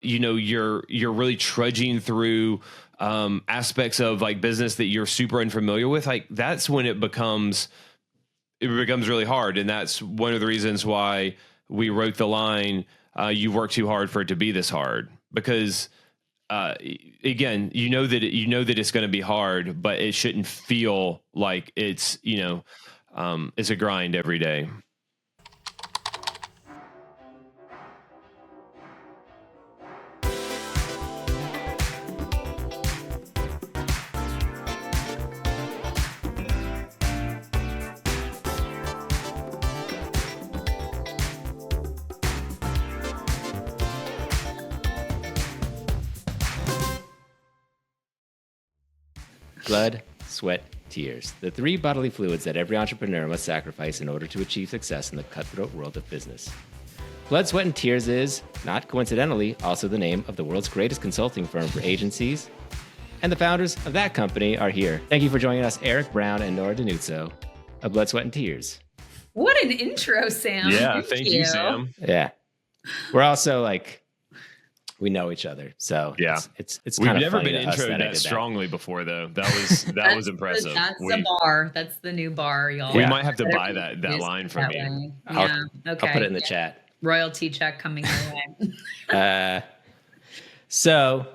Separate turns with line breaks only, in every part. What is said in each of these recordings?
you're really trudging through aspects of like business that you're super unfamiliar with, like that's when it becomes really hard. And that's one of the reasons why we wrote the line, you work too hard for it to be this hard, because again, that it's going to be hard, but it shouldn't feel like it's a grind every day.
Blood, sweat, tears. The 3 bodily fluids that every entrepreneur must sacrifice in order to achieve success in the cutthroat world of business. Blood, Sweat, and Tears is, not coincidentally, also the name of the world's greatest consulting firm for agencies. And the founders of that company are here. Thank you for joining us, Eric Brown and Nora DiNuzzo of Blood, Sweat, and Tears.
What an intro, Sam.
Yeah, thank you, Sam.
Yeah. We're also we know each other, so
yeah,
it's
we've
kind of
never
funny
been introed that strongly before, though. That was impressive.
That's the bar. That's the new bar, y'all.
We might have to buy that line from you.
Yeah. Okay.
I'll put it in the chat.
Royalty check coming your way.
So,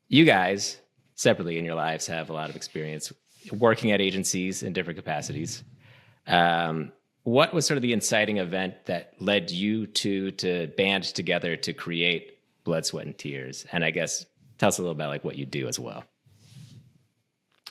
you guys separately in your lives have a lot of experience working at agencies in different capacities. What was sort of the inciting event that led you to band together to create Blood, Sweat, and Tears? And I guess tell us a little about what you do as well.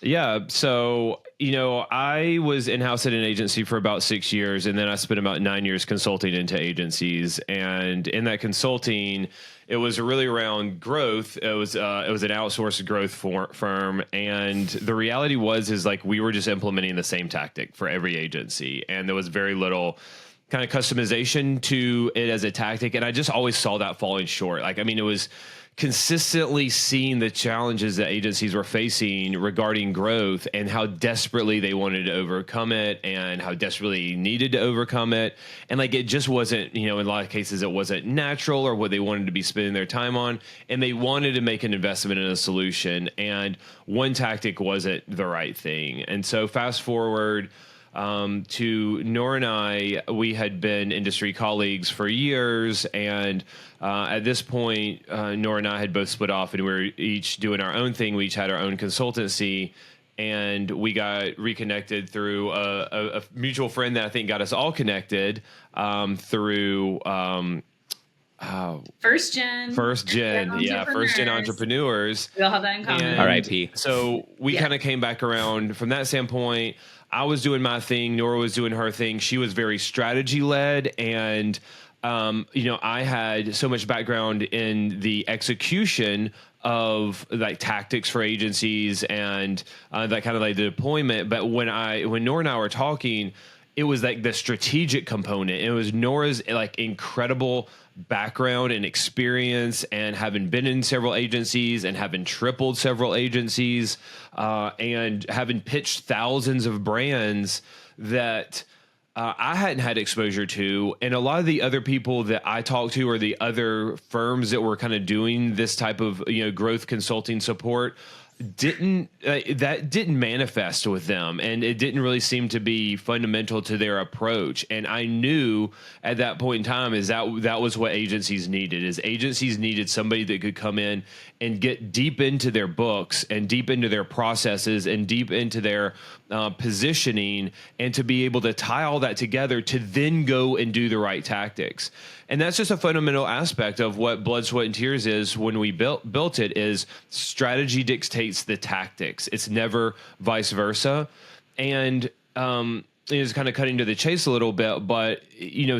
Yeah. So, I was in-house at an agency for about 6 years, and then I spent about 9 years consulting into agencies. And in that consulting, it was really around growth. It was an outsourced growth firm. And the reality is we were just implementing the same tactic for every agency. And there was very little kind of customization to it as a tactic. And I just always saw that falling short. It was consistently seeing the challenges that agencies were facing regarding growth and how desperately they wanted to overcome it and how desperately needed to overcome it. And it just wasn't, in a lot of cases, it wasn't natural or what they wanted to be spending their time on. And they wanted to make an investment in a solution. And one tactic wasn't the right thing. And so fast forward to Nora and I, we had been industry colleagues for years. And at this point, Nora and I had both split off and we were each doing our own thing. We each had our own consultancy. And we got reconnected through a mutual friend that I think got us all connected through
First gen.
First gen entrepreneurs.
We all have that in common.
RIP.
So we kind of came back around from that standpoint. I was doing my thing. Nora was doing her thing. She was very strategy led. And, I had so much background in the execution of tactics for agencies and that kind of the deployment. But when Nora and I were talking, it was the strategic component. It was Nora's incredible background and experience and having been in several agencies and having tripled several agencies and having pitched thousands of brands that I hadn't had exposure to. And a lot of the other people that I talked to or the other firms that were kind of doing this type of growth consulting support didn't manifest with them, and it didn't really seem to be fundamental to their approach. And I knew at that point in time that was what agencies needed somebody that could come in and get deep into their books and deep into their processes and deep into their positioning, and to be able to tie all that together to then go and do the right tactics. And that's just a fundamental aspect of what Blood, Sweat, and Tears is. When we built it, is strategy dictates the tactics. It's never vice versa. And is kind of cutting to the chase a little bit, but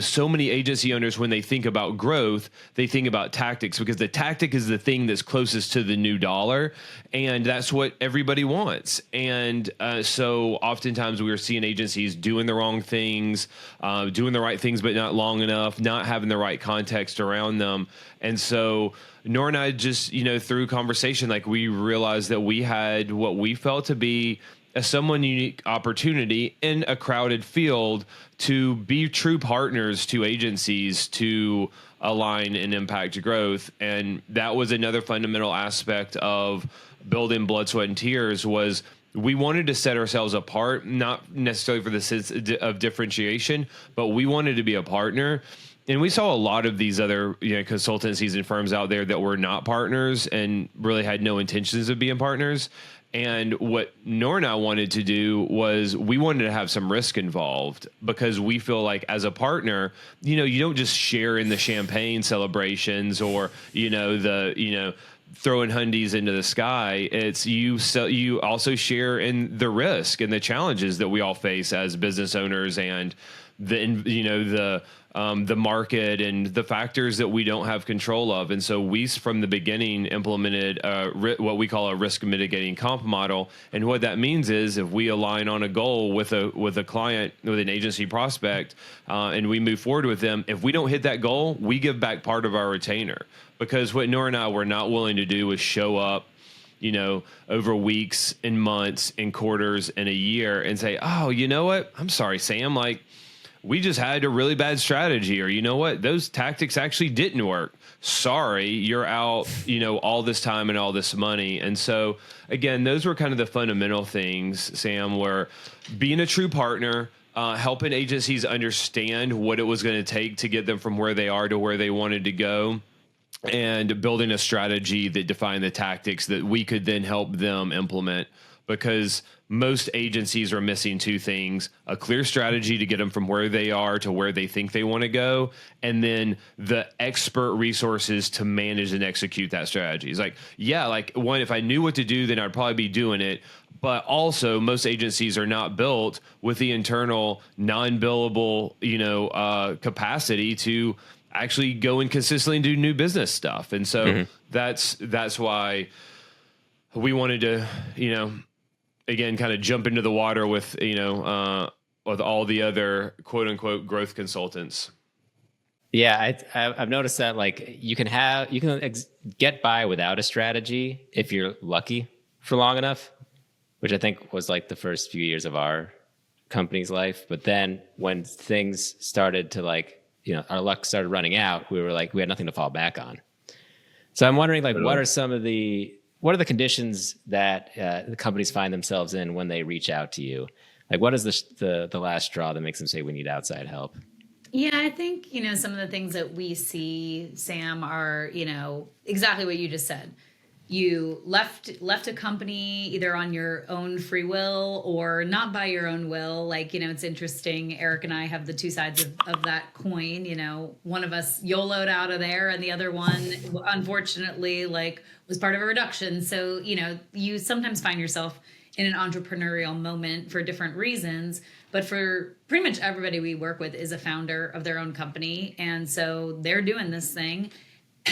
so many agency owners, when they think about growth, they think about tactics, because the tactic is the thing that's closest to the new dollar, and that's what everybody wants. And so oftentimes we were seeing agencies doing the wrong things, doing the right things but not long enough, not having the right context around them. And so Nora and I just, through conversation, we realized that we had what we felt to be a someone unique opportunity in a crowded field to be true partners to agencies to align and impact growth. And that was another fundamental aspect of building Blood, Sweat, and Tears was we wanted to set ourselves apart, not necessarily for the sense of differentiation, but we wanted to be a partner. And we saw a lot of these other consultancies and firms out there that were not partners and really had no intentions of being partners. And what Nora and I wanted to do was we wanted to have some risk involved because we feel like as a partner, you don't just share in the champagne celebrations or, throwing hundies into the sky. It's you also share in the risk and the challenges that we all face as business owners and the market and the factors that we don't have control of. And so we, from the beginning, implemented what we call a risk mitigating comp model. And what that means is if we align on a goal with a client, with an agency prospect, and we move forward with them, if we don't hit that goal, we give back part of our retainer. Because what Nora and I were not willing to do was show up, over weeks and months and quarters and a year and say, oh, you know what? I'm sorry, Sam, we just had a really bad strategy, or you know what? Those tactics actually didn't work. Sorry, you're out, all this time and all this money. And so, again, those were kind of the fundamental things, Sam, were being a true partner, helping agencies understand what it was going to take to get them from where they are to where they wanted to go, and building a strategy that defined the tactics that we could then help them implement. Because most agencies are missing two things: a clear strategy to get them from where they are to where they think they want to go, and then the expert resources to manage and execute that strategy. It's one, if I knew what to do, then I'd probably be doing it. But also, most agencies are not built with the internal non-billable, capacity to actually go and consistently do new business stuff. And so that's why we wanted to, again, kind of jump into the water with, with all the other quote unquote growth consultants.
Yeah. I've noticed that you can get by without a strategy if you're lucky for long enough, which I think was the first few years of our company's life. But then when things started to our luck started running out, we had nothing to fall back on. So I'm wondering, what are the conditions that the companies find themselves in when they reach out to you? What is the last straw that makes them say we need outside help?
Yeah, I think, some of the things that we see, Sam, are, exactly what you just said. You left a company either on your own free will or not by your own will. It's interesting. Eric and I have the two sides of that coin. One of us YOLO'd out of there, and the other one, unfortunately, was part of a reduction. So, you sometimes find yourself in an entrepreneurial moment for different reasons. But for pretty much everybody we work with is a founder of their own company. And so they're doing this thing.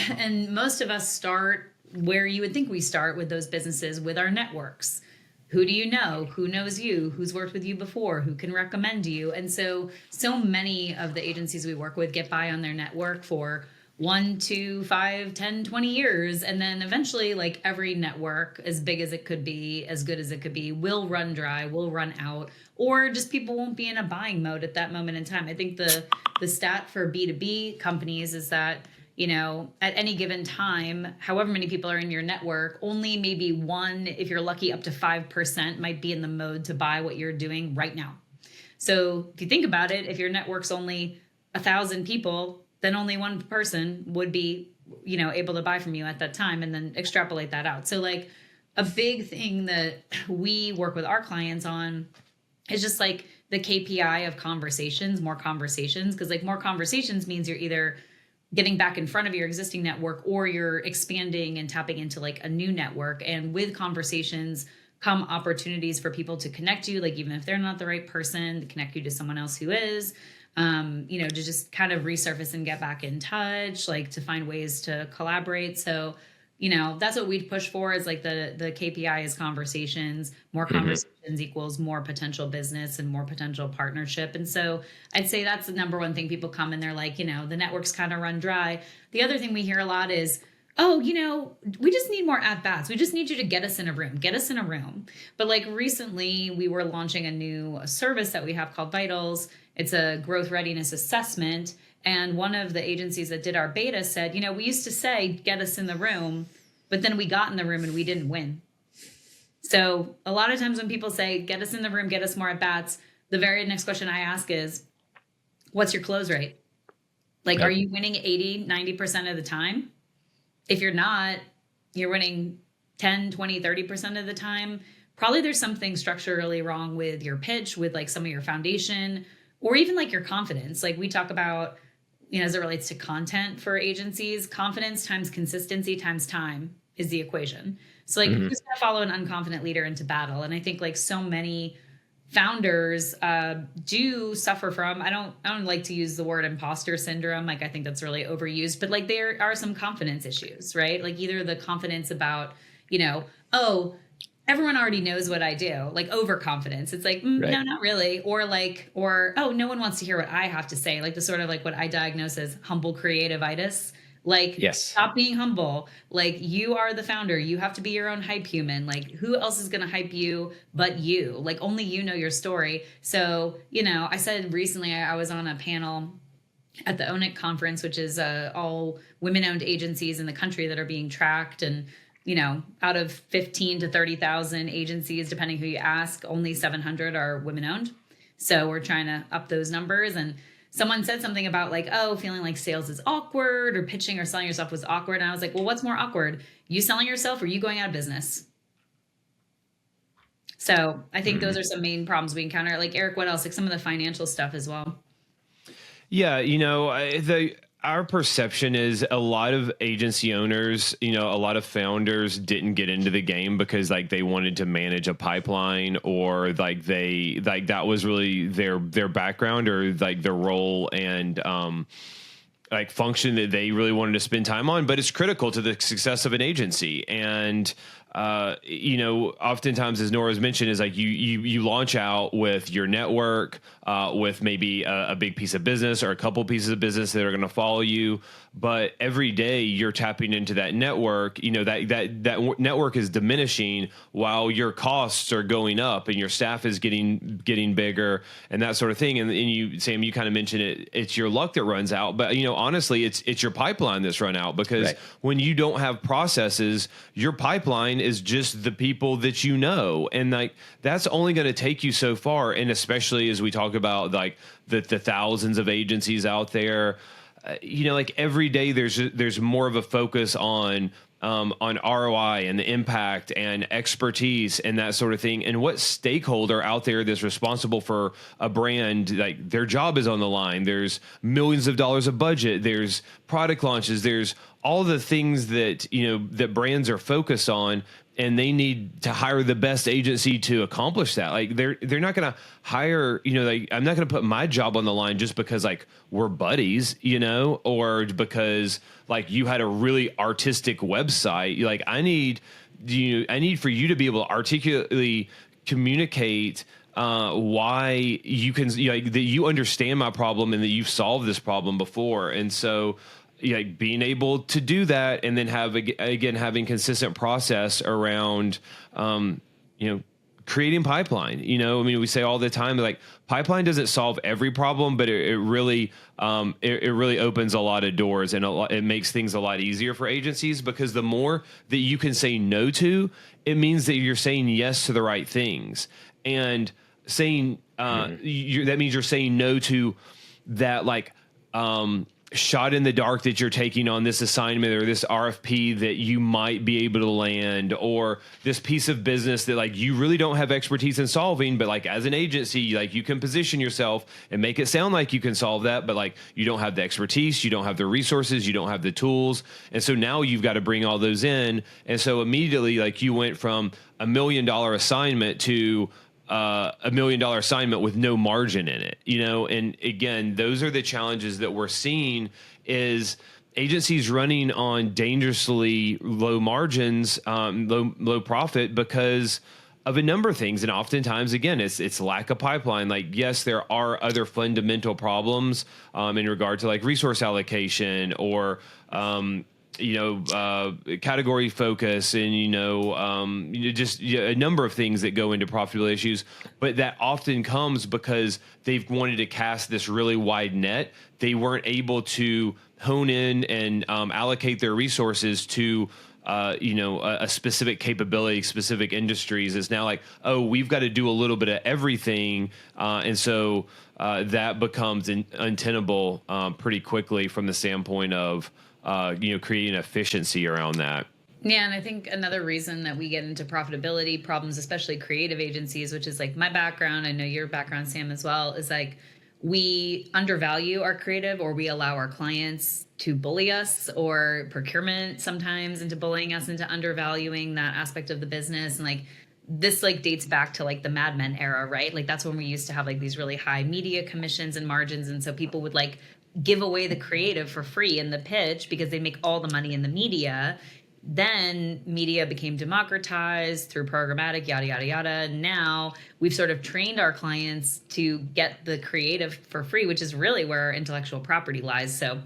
And most of us start where you would think we start with those businesses, with our networks. Who do you know? Who knows you? Who's worked with you before? Who can recommend you? And so many of the agencies we work with get by on their network for 1, 2, 5, 10, 20 years. And then eventually, every network, as big as it could be, as good as it could be, will run dry, will run out, or just people won't be in a buying mode at that moment in time. I think the stat for B2B companies is that, at any given time, however many people are in your network, only maybe 1, if you're lucky, up to 5% might be in the mode to buy what you're doing right now. So if you think about it, if your network's only 1,000 people, then only one person would be, able to buy from you at that time, and then extrapolate that out. So a big thing that we work with our clients on is just the KPI of conversations, more conversations, because more conversations means you're either getting back in front of your existing network or you're expanding and tapping into a new network. And with conversations come opportunities for people to connect you, even if they're not the right person, to connect you to someone else who is, to just kind of resurface and get back in touch, to find ways to collaborate. So, that's what we'd push for, is the KPI is conversations. More conversations equals more potential business and more potential partnership. And so I'd say that's the number one thing. People come and they're the networks kind of run dry. The other thing we hear a lot is, oh, we just need more at bats. We just need you to get us in a room, get us in a room. But like recently, we were launching a new service that we have called Vitals. It's a growth readiness assessment. And one of the agencies that did our beta said, we used to say, get us in the room, but then we got in the room and we didn't win. So a lot of times when people say, get us in the room, get us more at bats, the very next question I ask is, what's your close rate? Like, are you winning 80, 90% of the time? If you're not, you're winning 10, 20, 30% of the time. Probably there's something structurally wrong with your pitch, with like some of your foundation, or even like your confidence. Like we talk about, as it relates to content for agencies, confidence times consistency times time is the equation. So like, who's going to follow an unconfident leader into battle? And I think like so many founders do suffer from, I don't like to use the word imposter syndrome. Like I think that's really overused, but like there are some confidence issues, right? Like either the confidence about, oh, everyone already knows what I do, like overconfidence. It's like, no, not really. Or oh, no one wants to hear what I have to say. Like the sort of like what I diagnose as humble creative-itis. Like, yes. Stop being humble. Like, you are the founder. You have to be your own hype human. Like, who else is going to hype you but you? Like, only you know your story. So, I said recently I was on a panel at the Own It conference, which is all women-owned agencies in the country that are being tracked. And, out of 15 to 30,000 agencies, depending who you ask, only 700 are women-owned. So we're trying to up those numbers. And someone said something about like, oh, feeling like sales is awkward or pitching or selling yourself was awkward. And I was like, well, what's more awkward? You selling yourself or you going out of business? So I think those are some main problems we encounter. Like, Eric, what else? Like some of the financial stuff as well.
Yeah, our perception is a lot of agency owners, a lot of founders didn't get into the game because like they wanted to manage a pipeline, or like that was really their background or like their role and like function that they really wanted to spend time on. But it's critical to the success of an agency. And oftentimes, as Nora's mentioned, is like you launch out with your network, with maybe a big piece of business or a couple pieces of business that are going to follow you. But every day you're tapping into that network, that network is diminishing while your costs are going up and your staff is getting bigger and that sort of thing. And you, Sam, you kind of mentioned it. It's your luck that runs out, but honestly, it's your pipeline that's run out, because when you don't have processes, your pipeline is just the people that and like that's only going to take you so far. And especially as we talk about like the thousands of agencies out there, like every day there's more of a focus on ROI and the impact and expertise and that sort of thing, and what stakeholder out there that's responsible for a brand, like their job is on the line. There's millions of dollars of budget. There's product launches. There's all the things that that brands are focused on, and they need to hire the best agency to accomplish that. Like they're not going to hire, like I'm not going to put my job on the line just because like we're buddies, or because like you had a really artistic website. Like I need for you to be able to articulately communicate why you can, that you understand my problem and that you've solved this problem before. And so being able to do that, and then having consistent process around, creating pipeline. We say all the time, like pipeline doesn't solve every problem, but it really opens a lot of doors, and it makes things a lot easier for agencies, because the more that you can say no to, it means that you're saying yes to the right things, and saying that means you're saying no to that, like, shot in the dark that you're taking on this assignment or this RFP that you might be able to land, or this piece of business that like you really don't have expertise in solving, but like as an agency, like you can position yourself and make it sound like you can solve that, but like you don't have the expertise, you don't have the resources, you don't have the tools. And so now you've got to bring all those in. And so immediately, like you went from $1 million assignment to $1 million assignment with no margin in it, and again, those are the challenges that we're seeing, is agencies running on dangerously low margins, low profit, because of a number of things. And oftentimes, again, it's lack of pipeline. Like, yes, there are other fundamental problems in regard to like resource allocation or category focus and, just a number of things that go into profitability issues. But that often comes because they've wanted to cast this really wide net. They weren't able to hone in and allocate their resources to a specific capability, specific industries. Is now like, oh, we've got to do a little bit of everything. And so that becomes untenable pretty quickly from the standpoint of, creating efficiency around that.
Yeah, and I think another reason that we get into profitability problems, especially creative agencies, which is like my background, I know your background, Sam, as well, is like we undervalue our creative, or we allow our clients to bully us, or procurement sometimes into bullying us into undervaluing that aspect of the business. And like this like dates back to like the Mad Men era, right? Like that's when we used to have like these really high media commissions and margins. And so people would like give away the creative for free in the pitch because they make all the money in the media. Then media became democratized through programmatic, yada, yada, yada. Now we've sort of trained our clients to get the creative for free, which is really where our intellectual property lies. So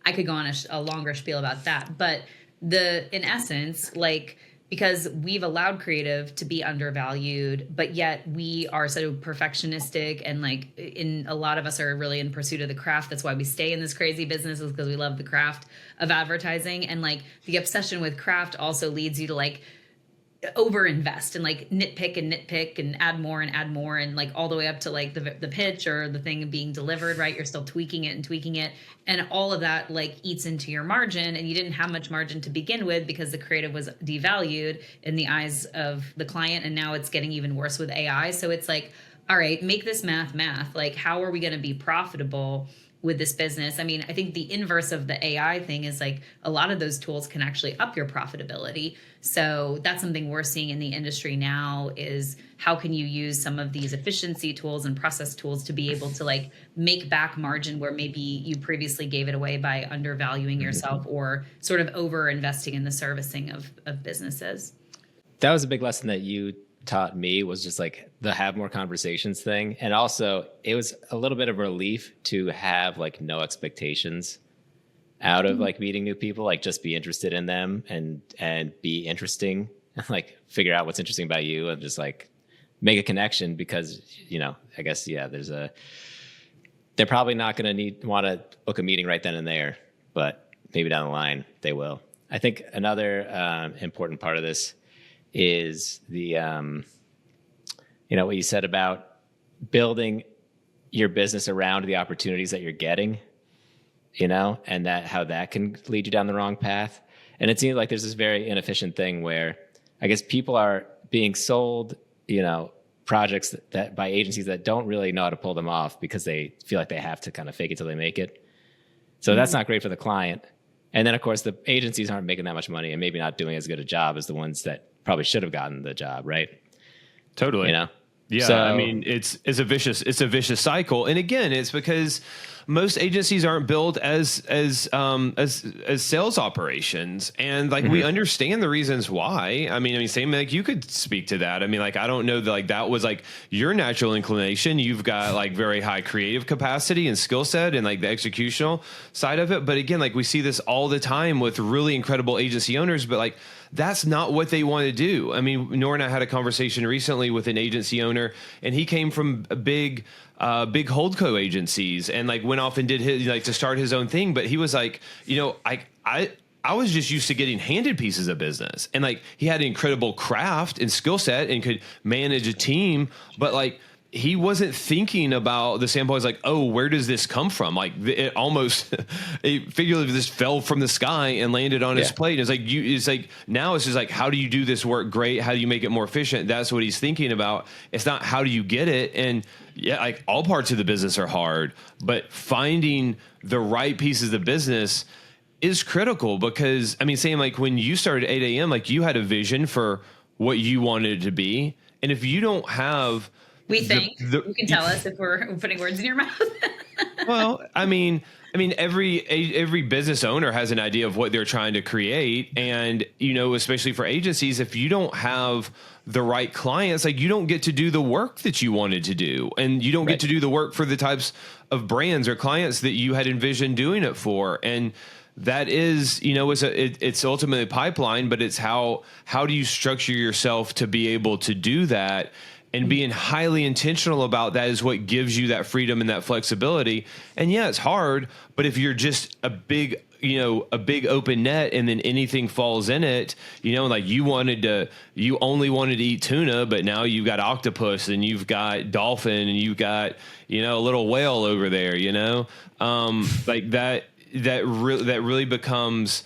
I could go on a longer spiel about that. But in essence, like, because we've allowed creative to be undervalued, but yet we are so perfectionistic, and like a lot of us are really in pursuit of the craft. That's why we stay in this crazy business, is because we love the craft of advertising. And like the obsession with craft also leads you to like overinvest and like nitpick and add more and like all the way up to like the pitch or the thing being delivered, right? You're still tweaking it. And all of that like eats into your margin, and you didn't have much margin to begin with because the creative was devalued in the eyes of the client. And now it's getting even worse with AI. So it's like, all right, make this math. Like, how are we going to be profitable with this business? I mean, I think the inverse of the AI thing is like a lot of those tools can actually up your profitability. So that's something we're seeing in the industry now, is how can you use some of these efficiency tools and process tools to be able to like make back margin where maybe you previously gave it away by undervaluing yourself or sort of over investing in the servicing of businesses.
That was a big lesson that you taught me, was just like the have more conversations thing. And also it was a little bit of relief to have like no expectations out of like meeting new people, like just be interested in them and be interesting, like figure out what's interesting about you and just like make a connection. Because, I guess, they're probably not going to want to book a meeting right then and there, but maybe down the line they will. I think another important part of this is the, what you said about building your business around the opportunities that you're getting, and that how that can lead you down the wrong path. And it seems like there's this very inefficient thing where I guess people are being sold, projects that by agencies that don't really know how to pull them off because they feel like they have to kind of fake it till they make it. So that's not great for the client. And then of course the agencies aren't making that much money and maybe not doing as good a job as the ones that probably should have gotten the job, right?
Totally. Yeah, so, I mean, it's a vicious cycle. And again, it's because most agencies aren't built as sales operations, and like we understand the reasons why. I mean, same, like you could speak to that. I mean, like I don't know that like that was like your natural inclination. You've got like very high creative capacity and skill set and like the executional side of it. But again, like we see this all the time with really incredible agency owners, but like that's not what they want to do. I mean, Nora and I had a conversation recently with an agency owner, and he came from a big holdco agencies and like went off and did his like to start his own thing. But he was like, I was just used to getting handed pieces of business, and like he had incredible craft and skill set and could manage a team, but like he wasn't thinking about the standpoint was like, oh, where does this come from? Like it almost it figuratively just fell from the sky and landed on his plate. It's like now it's just like, how do you do this work great? How do you make it more efficient? That's what he's thinking about. It's not how do you get it. And yeah, like all parts of the business are hard, but finding the right pieces of business is critical. Because saying like when you started 8 a.m., like you had a vision for what you wanted it to be. And if you don't have,
you can tell us if we're putting words in your mouth.
Well, every business owner has an idea of what they're trying to create. And, especially for agencies, if you don't have the right clients, like you don't get to do the work that you wanted to do. And you don't get to do the work for the types of brands or clients that you had envisioned doing it for. And that is, it's ultimately a pipeline, but it's how do you structure yourself to be able to do that? And being highly intentional about that is what gives you that freedom and that flexibility. And yeah, it's hard, but if you're just a big open net and then anything falls in it, like you only wanted to eat tuna, but now you've got octopus and you've got dolphin and you've got, a little whale over there, like that really becomes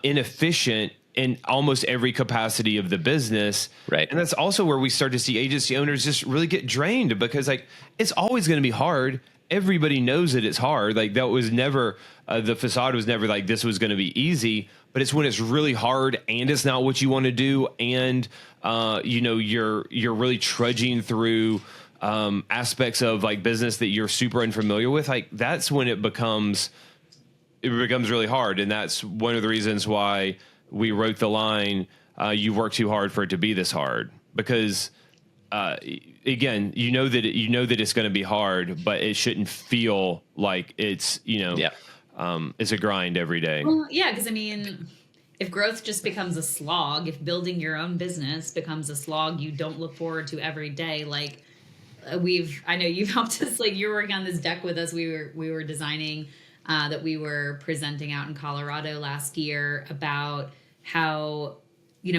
inefficient in almost every capacity of the business.
Right.
And that's also where we start to see agency owners just really get drained, because like it's always going to be hard. Everybody knows that it's hard. Like that was never, the facade was never like this was going to be easy, but it's when it's really hard and it's not what you want to do. And, you're really trudging through aspects of like business that you're super unfamiliar with. Like that's when it becomes really hard. And that's one of the reasons why we wrote the line, you work too hard for it to be this hard, because again, that it's going to be hard, but it shouldn't feel like it's, it's a grind every day.
Well, yeah. Cause I mean, if growth just becomes a slog, if building your own business becomes a slog you don't look forward to every day, like I know you've helped us, like you're working on this deck with us. We were designing, that we were presenting out in Colorado last year about how,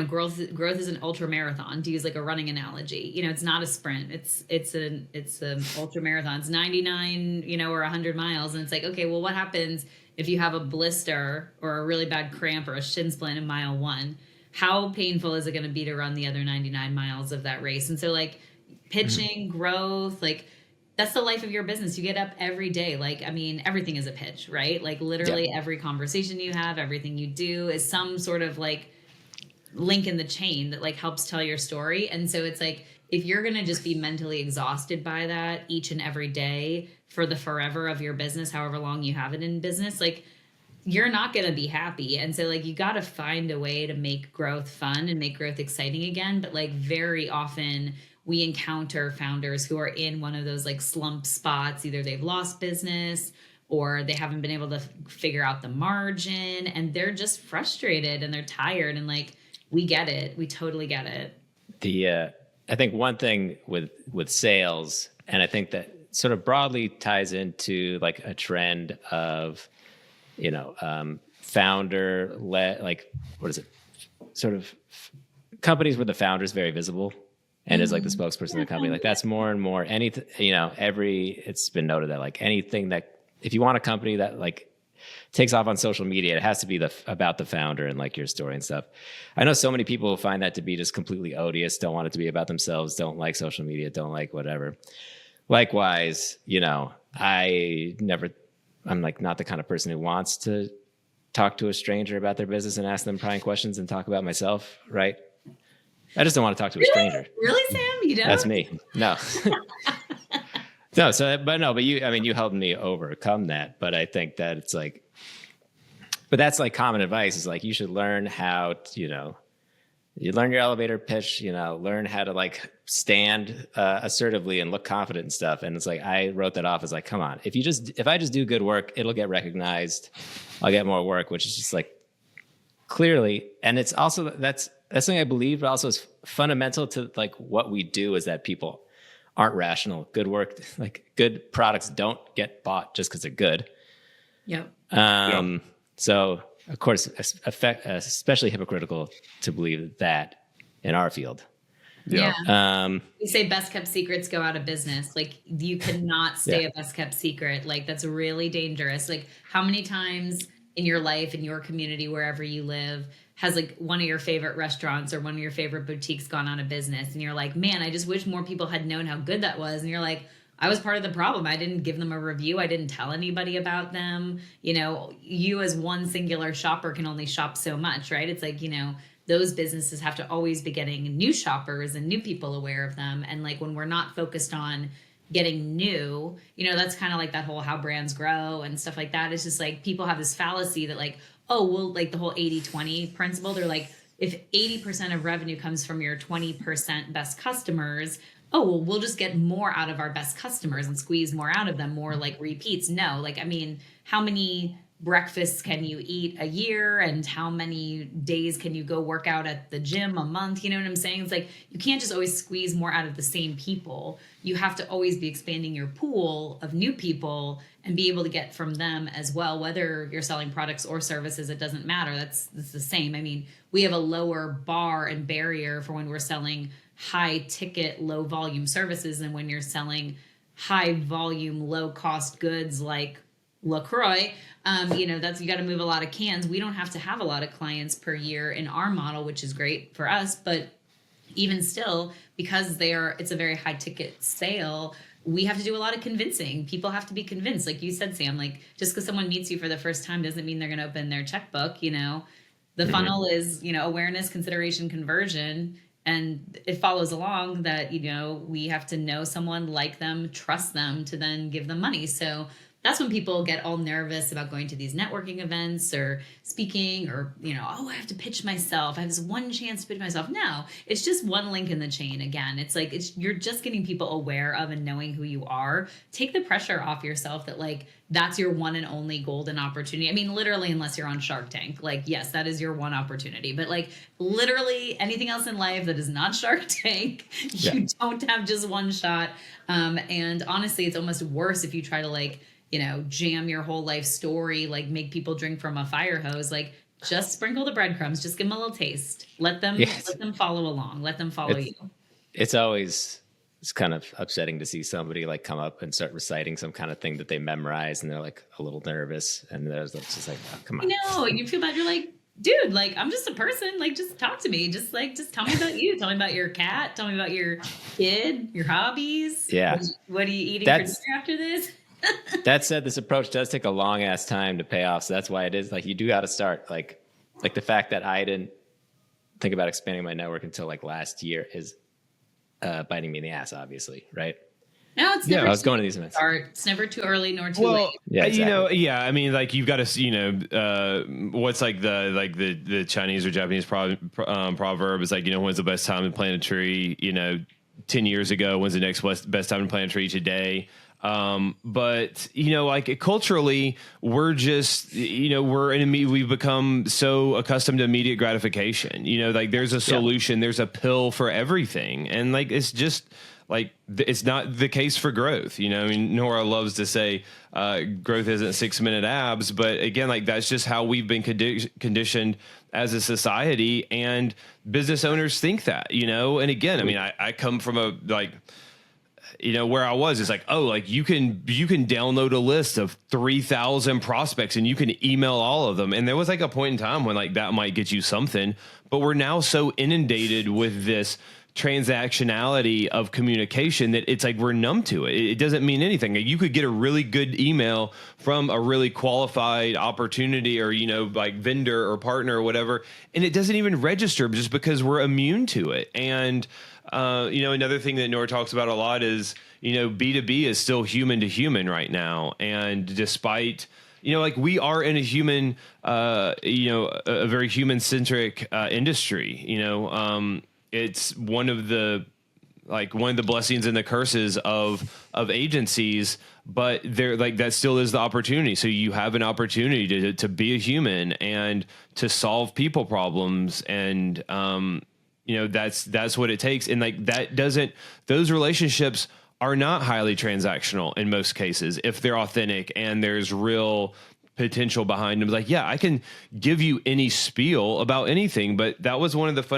growth is an ultra marathon, to use like a running analogy. It's not a sprint. It's an ultra marathon. It's 99, or 100 miles. And it's like, okay, well, what happens if you have a blister or a really bad cramp or a shin splint in mile 1? How painful is it going to be to run the other 99 miles of that race? And so like pitching, growth, like that's the life of your business. You get up every day. Like, I mean, everything is a pitch, right? Like literally every conversation you have, everything you do is some sort of like link in the chain that like helps tell your story. And so it's like, if you're going to just be mentally exhausted by that each and every day for the forever of your business, however long you have it in business, like you're not going to be happy. And so like, you got to find a way to make growth fun and make growth exciting again. But like very often we encounter founders who are in one of those like slump spots. Either they've lost business or they haven't been able to figure out the margin, and they're just frustrated and they're tired. And like, we get it. We totally get it.
I think one thing with sales, and I think that sort of broadly ties into like a trend of, founder led, like, what is it? Sort of companies where the founder is very visible and is like the spokesperson of the company. Like that's more and more anything, it's been noted that like anything that, if you want a company that like takes off on social media, it has to be about the founder and like your story and stuff. I know so many people find that to be just completely odious, don't want it to be about themselves, don't like social media, don't like whatever. Likewise, I'm like not the kind of person who wants to talk to a stranger about their business and ask them prying questions and talk about myself, right? I just don't want to talk to a stranger.
Really, Sam? You don't?
That's me. No. But you helped me overcome that. But I think that it's like, but that's like common advice is like, you should learn how to, you learn your elevator pitch, learn how to like stand assertively and look confident and stuff. And it's like, I wrote that off as like, come on, if I just do good work, it'll get recognized. I'll get more work, which is just like clearly. And it's also, that's something I believe, but also is fundamental to like what we do is that people aren't rational. Good work, like good products don't get bought just because they're good.
Yep.
So of course, especially hypocritical to believe that in our field.
Yeah. We say best kept secrets go out of business. Like you cannot stay a best kept secret. Like that's really dangerous. Like how many times in your life, in your community, wherever you live, has like one of your favorite restaurants or one of your favorite boutiques gone out of business? And you're like, man, I just wish more people had known how good that was. And you're like, I was part of the problem. I didn't give them a review. I didn't tell anybody about them. You as one singular shopper can only shop so much, right? It's like, those businesses have to always be getting new shoppers and new people aware of them. And like when we're not focused on getting new, that's kind of like that whole how brands grow and stuff like that. It's just like people have this fallacy that like, oh, well, like the whole 80-20 principle. They're like, if 80% of revenue comes from your 20% best customers, oh, well, we'll just get more out of our best customers and squeeze more out of them, more like repeats. No, like, I mean, how many breakfasts can you eat a year, and how many days can you go work out at the gym a month? You know what I'm saying? It's like, you can't just always squeeze more out of the same people. You have to always be expanding your pool of new people and be able to get from them as well. Whether you're selling products or services, it doesn't matter. That's the same. I mean, we have a lower bar and barrier for when we're selling high ticket, low volume services than when you're selling high volume, low cost goods like LaCroix. You know, you got to move a lot of cans. We don't have to have a lot of clients per year in our model, which is great for us. But even still, because it's a very high ticket sale, we have to do a lot of convincing. People have to be convinced. Like you said, Sam, like, just because someone meets you for the first time doesn't mean they're going to open their checkbook. You know, the funnel is, you know, awareness, consideration, conversion. And it follows along that, you know, we have to know someone, like them, trust them to then give them money. So that's when people get all nervous about going to these networking events or speaking, or, you know, oh, I have to pitch myself. I have this one chance to pitch myself. No, it's just one link in the chain. Again, it's like, you're just getting people aware of and knowing who you are. Take the pressure off yourself that, like, that's your one and only golden opportunity. I mean, literally, unless you're on Shark Tank, like, yes, that is your one opportunity. But, like, literally anything else in life that is not Shark Tank, you don't have just one shot. And honestly, it's almost worse if you try to, like, you know, jam your whole life story, like make people drink from a fire hose. Like, just sprinkle the breadcrumbs, just give them a little taste. Let them follow along. Let them follow you.
It's kind of upsetting to see somebody like come up and start reciting some kind of thing that they memorize, and they're like a little nervous, and there's just like, oh, come on.
No, you feel bad. You're like, dude, like, I'm just a person. Like, just talk to me. Just tell me about you. Tell me about your cat. Tell me about your kid, your hobbies.
Yeah.
What are you eating for dinner after this?
That said, this approach does take a long ass time to pay off. So that's why it is like, you do got to start like the fact that I didn't think about expanding my network until like last year is biting me in the ass, obviously. Right.
No, it's never
I was going to these events.
It's never too early nor too late.
Yeah, exactly.
You know, I mean, like, you've got to, you know, what's like the Chinese or Japanese proverb is like, you know, when's the best time to plant a tree? You know, 10 years ago, when's the next best time to plant a tree today? But, you know, like, culturally, we're just, you know, we've become so accustomed to immediate gratification. You know, like, there's a solution, there's a pill for everything. And, like, it's just like, it's not the case for growth. You know, I mean, Nora loves to say, growth isn't 6-minute abs, but again, like, that's just how we've been conditioned as a society, and business owners think that, you know. And again, I mean, I come from a, like, you know, where I was, it's like, oh, like, you can download a list of 3,000 prospects and you can email all of them. And there was like a point in time when, like, that might get you something, but we're now so inundated with this transactionality of communication that it's like we're numb to it. It doesn't mean anything. You could get a really good email from a really qualified opportunity, or, you know, like, vendor or partner or whatever, and it doesn't even register just because we're immune to it. And you know, another thing that Nora talks about a lot is, you know, B2B is still human to human right now. And despite, you know, like, we are in a human, you know, a very human centric industry, you know, it's one of the blessings and the curses of agencies, but they're like, that still is the opportunity. So you have an opportunity to be a human and to solve people problems. And, you know, that's what it takes. And, like, those relationships are not highly transactional in most cases, if they're authentic and there's real potential behind them. Like, yeah, I can give you any spiel about anything, but that was one of the other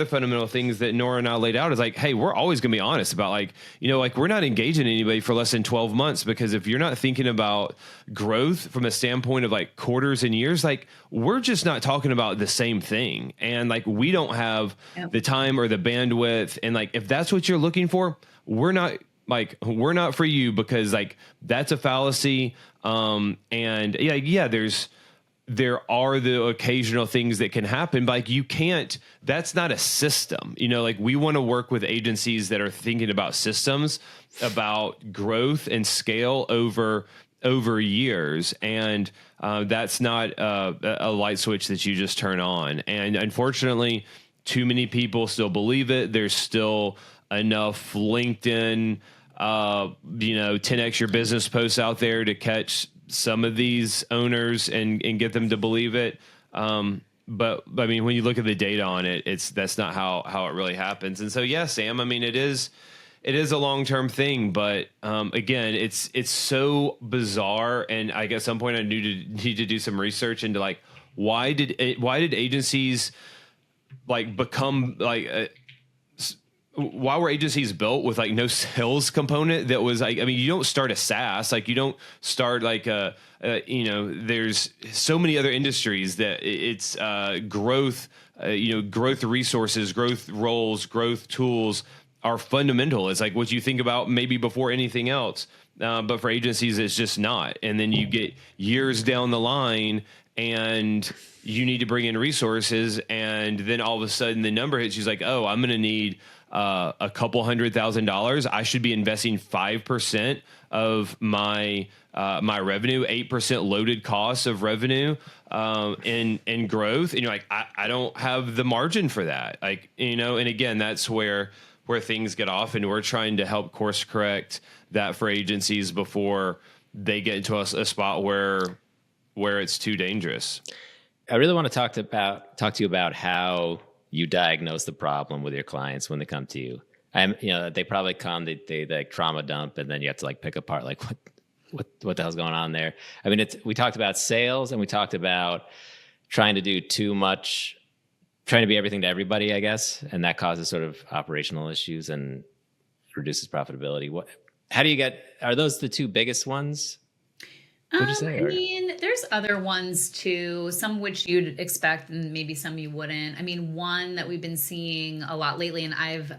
fundamental things that Nora and I laid out is like, hey, we're always going to be honest about, like, you know, like, we're not engaging anybody for less than 12 months, because if you're not thinking about growth from a standpoint of, like, quarters and years, like, we're just not talking about the same thing. And, like, we don't have the time or the bandwidth. And, like, if that's what you're looking for, we're not for you, because, like, that's a fallacy. And there are the occasional things that can happen, but, like, you can't, that's not a system, you know. Like, we want to work with agencies that are thinking about systems, about growth and scale over years. And, that's not a light switch that you just turn on. And unfortunately, too many people still believe it. There's still enough LinkedIn, you know, 10x your business posts out there to catch some of these owners and get them to believe it. But I mean, when you look at the data on it, that's not how it really happens. And so, yeah, Sam, I mean, it is a long-term thing, but again, it's so bizarre. And I guess at some point I need to do some research into like, why did agencies like become like, why were agencies built with like no sales component? That was like, I mean, you don't start a SaaS, like you don't start like there's so many other industries that it's growth, growth resources, growth roles, growth tools are fundamental. It's like what you think about maybe before anything else. But for agencies, it's just not. And then you get years down the line and you need to bring in resources. And then all of a sudden the number hits, she's like, oh, I'm going to need a couple $100,000. I should be investing 5% of my revenue, 8% loaded costs of revenue in growth. And you're like, I don't have the margin for that. Like, and again, that's where things get off, and we're trying to help course correct that for agencies before they get into a spot where it's too dangerous.
I really want to talk to you about how you diagnose the problem with your clients when they come to you. They probably come, they like trauma dump, and then you have to like pick apart like what the hell's going on there. I mean, we talked about sales, and we talked about trying to do too much, trying to be everything to everybody, I guess, and that causes sort of operational issues and reduces profitability. Are those the two biggest ones? Would you say?
I mean, there's other ones too, some which you'd expect and maybe some you wouldn't. I mean, one that we've been seeing a lot lately, and I've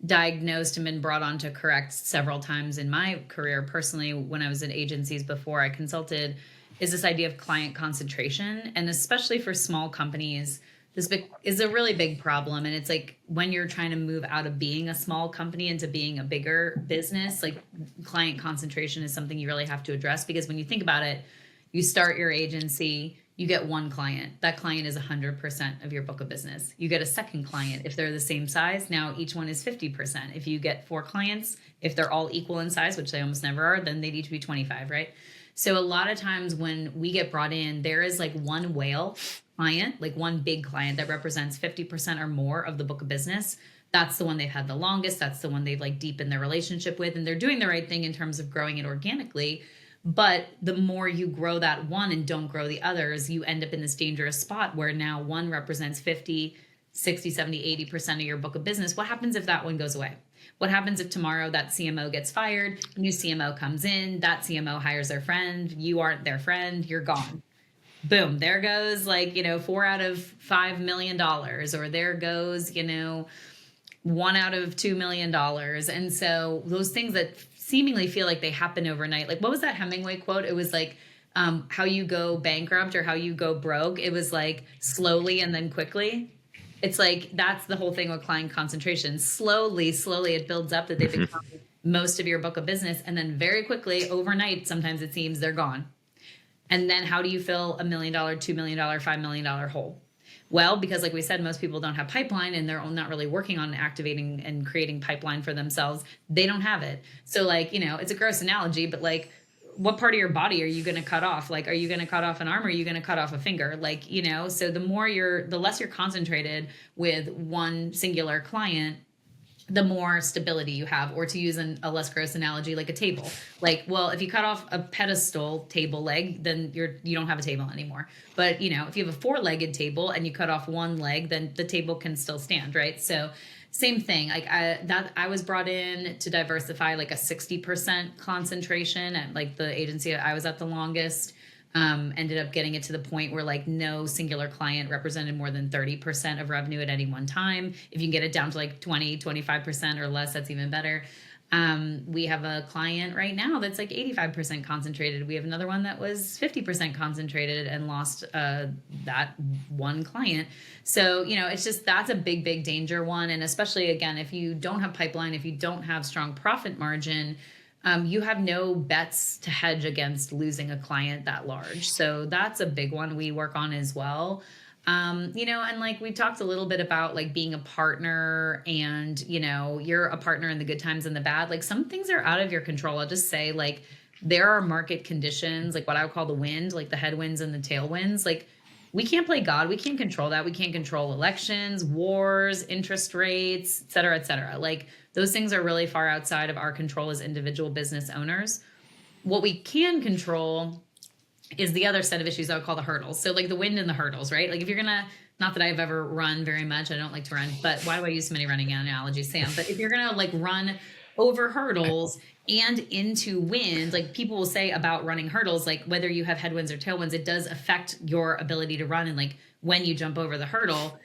diagnosed and been brought on to correct several times in my career personally when I was in agencies before I consulted, is this idea of client concentration. And especially for small companies, this is a really big problem. And it's like when you're trying to move out of being a small company into being a bigger business, like client concentration is something you really have to address, because when you think about it, you start your agency, you get one client. That client is 100% of your book of business. You get a second client. If they're the same size, now each one is 50%. If you get 4 clients, if they're all equal in size, which they almost never are, then they'd each be 25, right? So a lot of times when we get brought in, there is like one whale client, like one big client that represents 50% or more of the book of business. That's the one they've had the longest. That's the one they've like deepened their relationship with. And they're doing the right thing in terms of growing it organically. But the more you grow that one and don't grow the others, you end up in this dangerous spot where now one represents 50, 60, 70, 80% of your book of business. What happens if that one goes away? What happens if tomorrow that CMO gets fired, a new CMO comes in, that CMO hires their friend, you aren't their friend, you're gone. Boom, there goes like, $4 out of $5 million, or there goes, $1 out of $2 million. And so those things that seemingly feel like they happen overnight, like what was that Hemingway quote? It was like, how you go bankrupt or how you go broke. It was like slowly and then quickly. It's like, that's the whole thing with client concentration. Slowly it builds up that they become most of your book of business. And then very quickly overnight, sometimes it seems they're gone. And then how do you fill $1 million, $2 million, $5 million hole? Well, because like we said, most people don't have pipeline and they're not really working on activating and creating pipeline for themselves. They don't have it. So like, it's a gross analogy, but like, what part of your body are you going to cut off? Like, are you going to cut off an arm or are you going to cut off a finger? Like, so the less you're concentrated with one singular client, the more stability you have. Or to use a less gross analogy, like a table. Like, well, if you cut off a pedestal table leg, then you don't have a table anymore. But, if you have a 4-legged table and you cut off one leg, then the table can still stand, right? So same thing. Like I was brought in to diversify like a 60% concentration at like the agency I was at the longest. Ended up getting it to the point where like no singular client represented more than 30% of revenue at any one time. If you can get it down to like 20, 25% or less, that's even better. We have a client right now that's like 85% concentrated. We have another one that was 50% concentrated and lost that one client. So, it's just, that's a big, big danger one. And especially again, if you don't have pipeline, if you don't have strong profit margin, you have no bets to hedge against losing a client that large. So that's a big one we work on as well. And like we talked a little bit about like being a partner and, you're a partner in the good times and the bad. Like some things are out of your control. I'll just say like there are market conditions, like what I would call the wind, like the headwinds and the tailwinds. Like we can't play God. We can't control that. We can't control elections, wars, interest rates, et cetera, et cetera. Like those things are really far outside of our control as individual business owners. What we can control is the other set of issues I would call the hurdles. So like the wind and the hurdles, right? Like if you're gonna, not that I've ever run very much, I don't like to run, but why do I use so many running analogies, Sam? But if you're gonna like run over hurdles and into wind, like people will say about running hurdles, like whether you have headwinds or tailwinds, it does affect your ability to run. And like when you jump over the hurdle,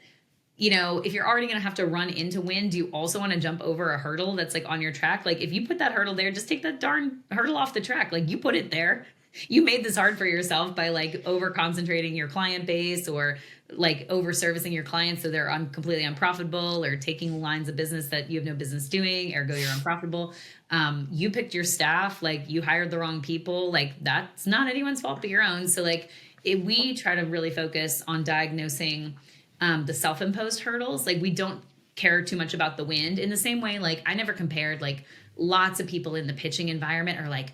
you know, if you're already going to have to run into wind, do you also want to jump over a hurdle that's like on your track? Like if you put that hurdle there, just take that darn hurdle off the track. Like you put it there. You made this hard for yourself by like over concentrating your client base or like over servicing your clients so they're completely unprofitable, or taking lines of business that you have no business doing, ergo you're unprofitable. You picked your staff, like you hired the wrong people, like that's not anyone's fault but your own. So like we try to really focus on diagnosing the self-imposed hurdles. Like we don't care too much about the wind in the same way. Like I never compared, like lots of people in the pitching environment are like,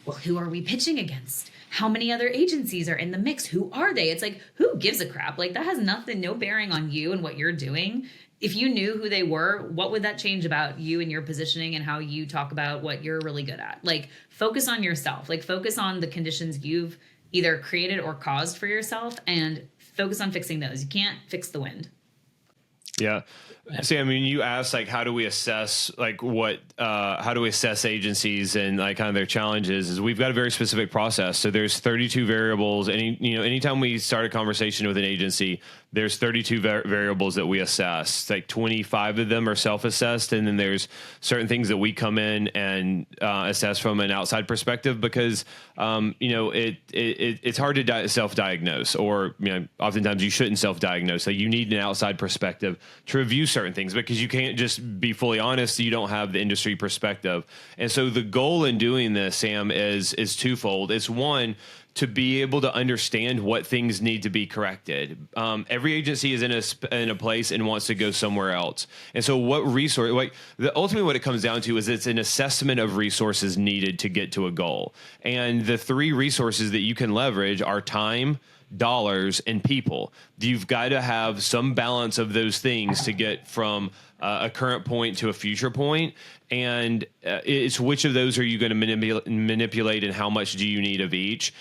well, who are we pitching against? How many other agencies are in the mix? Who are they? It's like, who gives a crap? Like that has no bearing on you and what you're doing. If you knew who they were, what would that change about you and your positioning and how you talk about what you're really good at? Like focus on yourself, like focus on the conditions you've either created or caused for yourself and focus on fixing those. You can't fix the wind.
Yeah. See, I mean, you asked like, how do we assess like how do we assess agencies and like kind of their challenges? Is we've got a very specific process. So there's 32 variables. Anytime we start a conversation with an agency, there's 32 variables that we assess. Like 25 of them are self-assessed, and then there's certain things that we come in and assess from an outside perspective because it's hard to self-diagnose, or oftentimes you shouldn't self-diagnose. Like you need an outside perspective to review certain things because you can't just be fully honest. You don't have the industry perspective, and so the goal in doing this, Sam, is twofold. It's one, to be able to understand what things need to be corrected. Every agency is in a place and wants to go somewhere else. And so what resource, ultimately what it comes down to is it's an assessment of resources needed to get to a goal. And the three resources that you can leverage are time, dollars, and people. You've got to have some balance of those things to get from a current point to a future point. And it's which of those are you going to manipulate and how much do you need of each?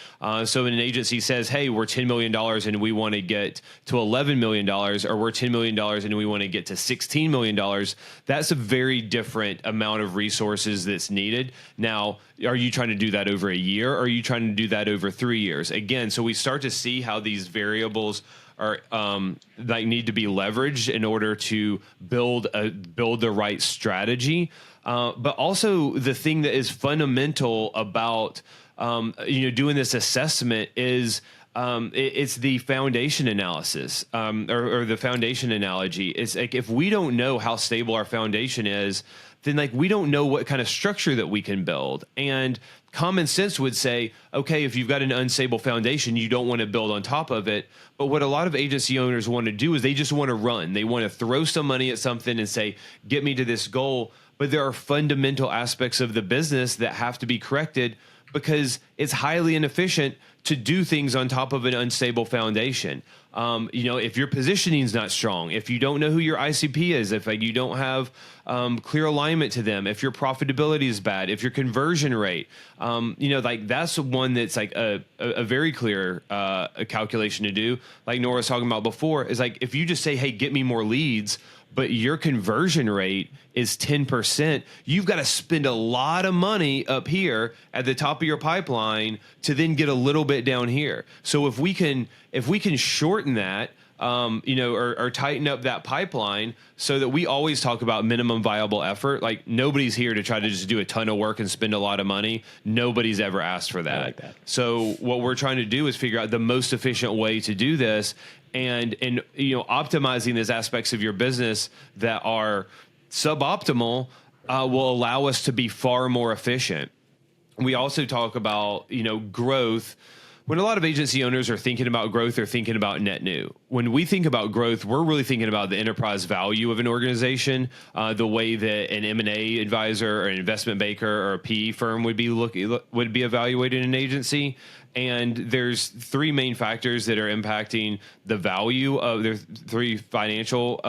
So when an agency says, hey, we're $10 million and we want to get to $11 million, or we're $10 million and we want to get to $16 million, that's a very different amount of resources that's needed. Now, are you trying to do that over a year, or are you trying to do that over 3 years? Again, so we start to see how these variables are need to be leveraged in order to build the right strategy. But also the thing that is fundamental about doing this assessment is it's the foundation analysis or the foundation analogy. It's like if we don't know how stable our foundation is, then like we don't know what kind of structure that we can build. And common sense would say, okay, if you've got an unstable foundation, you don't want to build on top of it. But what a lot of agency owners want to do is they just want to run. They want to throw some money at something and say, get me to this goal. But there are fundamental aspects of the business that have to be corrected because it's highly inefficient to do things on top of an unstable foundation. If your positioning is not strong, if you don't know who your ICP is, if you don't have clear alignment to them, if your profitability is bad, if your conversion rate, that's one that's like a very clear calculation to do. Like Nora was talking about before, is like if you just say, hey, get me more leads, but your conversion rate is 10%, you've got to spend a lot of money up here at the top of your pipeline to then get a little bit down here. So if we can shorten that, or tighten up that pipeline so that we always talk about minimum viable effort. Like nobody's here to try to just do a ton of work and spend a lot of money. Nobody's ever asked for that. I like that. So what we're trying to do is figure out the most efficient way to do this. And optimizing those aspects of your business that are suboptimal will allow us to be far more efficient. We also talk about, growth, when a lot of agency owners are thinking about growth, they're thinking about net new. When we think about growth, we're really thinking about the enterprise value of an organization, the way that an M&A advisor or an investment banker or a PE firm would be evaluating an agency. And there's three main factors that are impacting the value of their three financial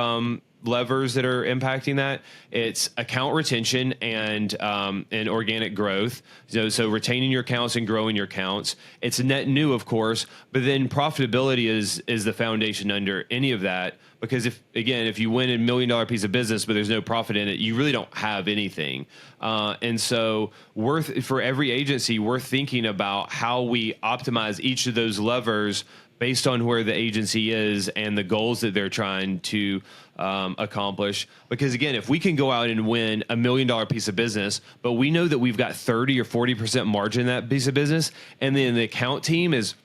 levers that are impacting that. It's account retention and organic growth. So retaining your accounts and growing your accounts. It's net new, of course, but then profitability is the foundation under any of that. Because if you win $1 million piece of business, but there's no profit in it, you really don't have anything. And so for every agency, we're thinking about how we optimize each of those levers based on where the agency is and the goals that they're trying to accomplish. Because again, if we can go out and win $1 million piece of business, but we know that we've got 30 or 40% margin in that piece of business, and then the account team is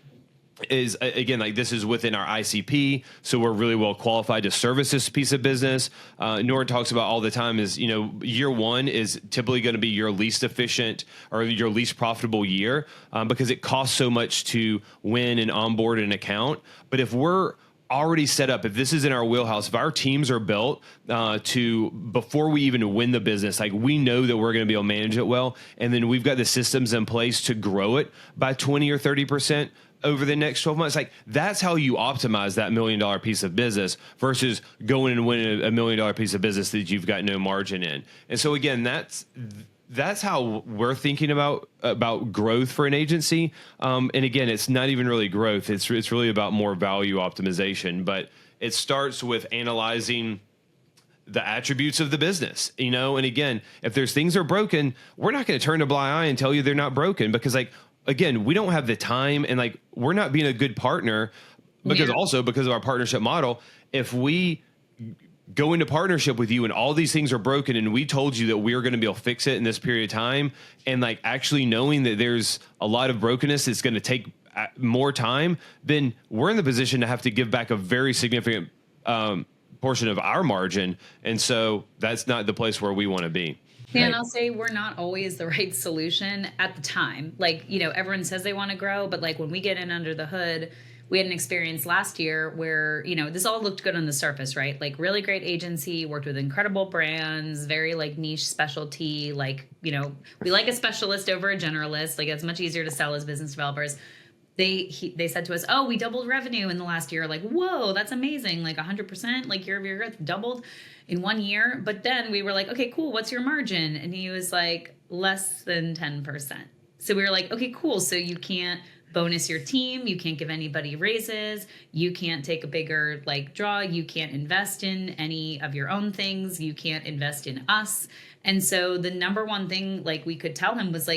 again, like this is within our ICP, so we're really well qualified to service this piece of business. Nora talks about all the time is, year one is typically going to be your least efficient or your least profitable year because it costs so much to win and onboard an account. But if we're already set up, if this is in our wheelhouse, if our teams are built to before we even win the business, like we know that we're going to be able to manage it well, and then we've got the systems in place to grow it by 20 or 30% over the next 12 months. Like that's how you optimize that $1 million piece of business versus going and winning a $1 million piece of business that you've got no margin in. And so again, that's how we're thinking about growth for an agency. And again, it's not even really growth. It's really about more value optimization, but it starts with analyzing the attributes of the business, and again, if there's things are broken, we're not going to turn a blind eye and tell you they're not broken because again, we don't have the time and we're not being a good partner because of our partnership model. If we go into partnership with you and all these things are broken and we told you that we are going to be able to fix it in this period of time, and actually knowing that there's a lot of brokenness, it's going to take more time, then we're in the position to have to give back a very significant portion of our margin. And so that's not the place where we want to be.
Yeah, and I'll say we're not always the right solution at the time. Everyone says they want to grow, but when we get in under the hood, we had an experience last year where, this all looked good on the surface, right? Really great agency, worked with incredible brands, very niche specialty. We like a specialist over a generalist. It's much easier to sell as business developers. They said to us, oh, we doubled revenue in the last year. Whoa, that's amazing. 100%, year-over-year growth doubled in 1 year. But then we were okay, cool. What's your margin? And he was less than 10%. So we were okay, cool. So you can't bonus your team. You can't give anybody raises. You can't take a bigger draw. You can't invest in any of your own things. You can't invest in us. And so the number one thing we could tell him was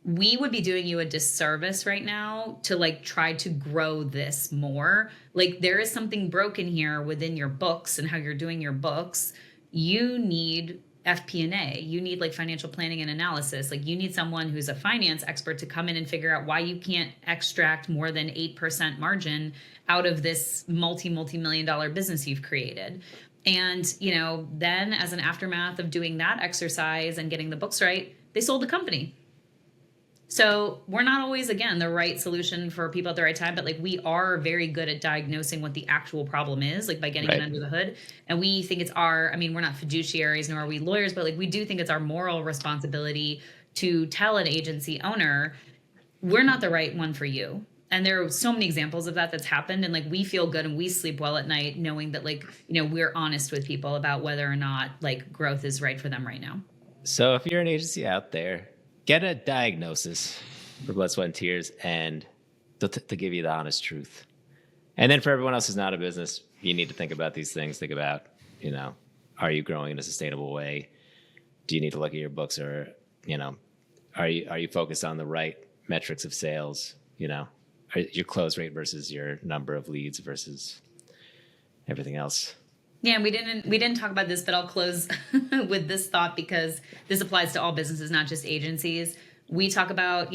we would be doing you a disservice right now to try to grow this more. There is something broken here within your books and how you're doing your books. You need FP&A. You need financial planning and analysis. You need someone who's a finance expert to come in and figure out why you can't extract more than 8% margin out of this multi-million dollar business you've created. And, then as an aftermath of doing that exercise and getting the books right, they sold the company. So we're not always, again, the right solution for people at the right time, but we are very good at diagnosing what the actual problem is, by getting it under the hood. And we think it's we're not fiduciaries nor are we lawyers, but we do think it's our moral responsibility to tell an agency owner, we're not the right one for you. And there are so many examples of that's happened. And we feel good and we sleep well at night knowing that we're honest with people about whether or not growth is right for them right now.
So if you're an agency out there, get a diagnosis for Blood, Sweat, and Tears, and to give you the honest truth. And then for everyone else who's not a business, you need to think about these things. Think about, are you growing in a sustainable way? Do you need to look at your books, or, are you focused on the right metrics of sales? Your close rate versus your number of leads versus everything else.
Yeah, we didn't talk about this, but I'll close with this thought because this applies to all businesses, not just agencies. We talk about,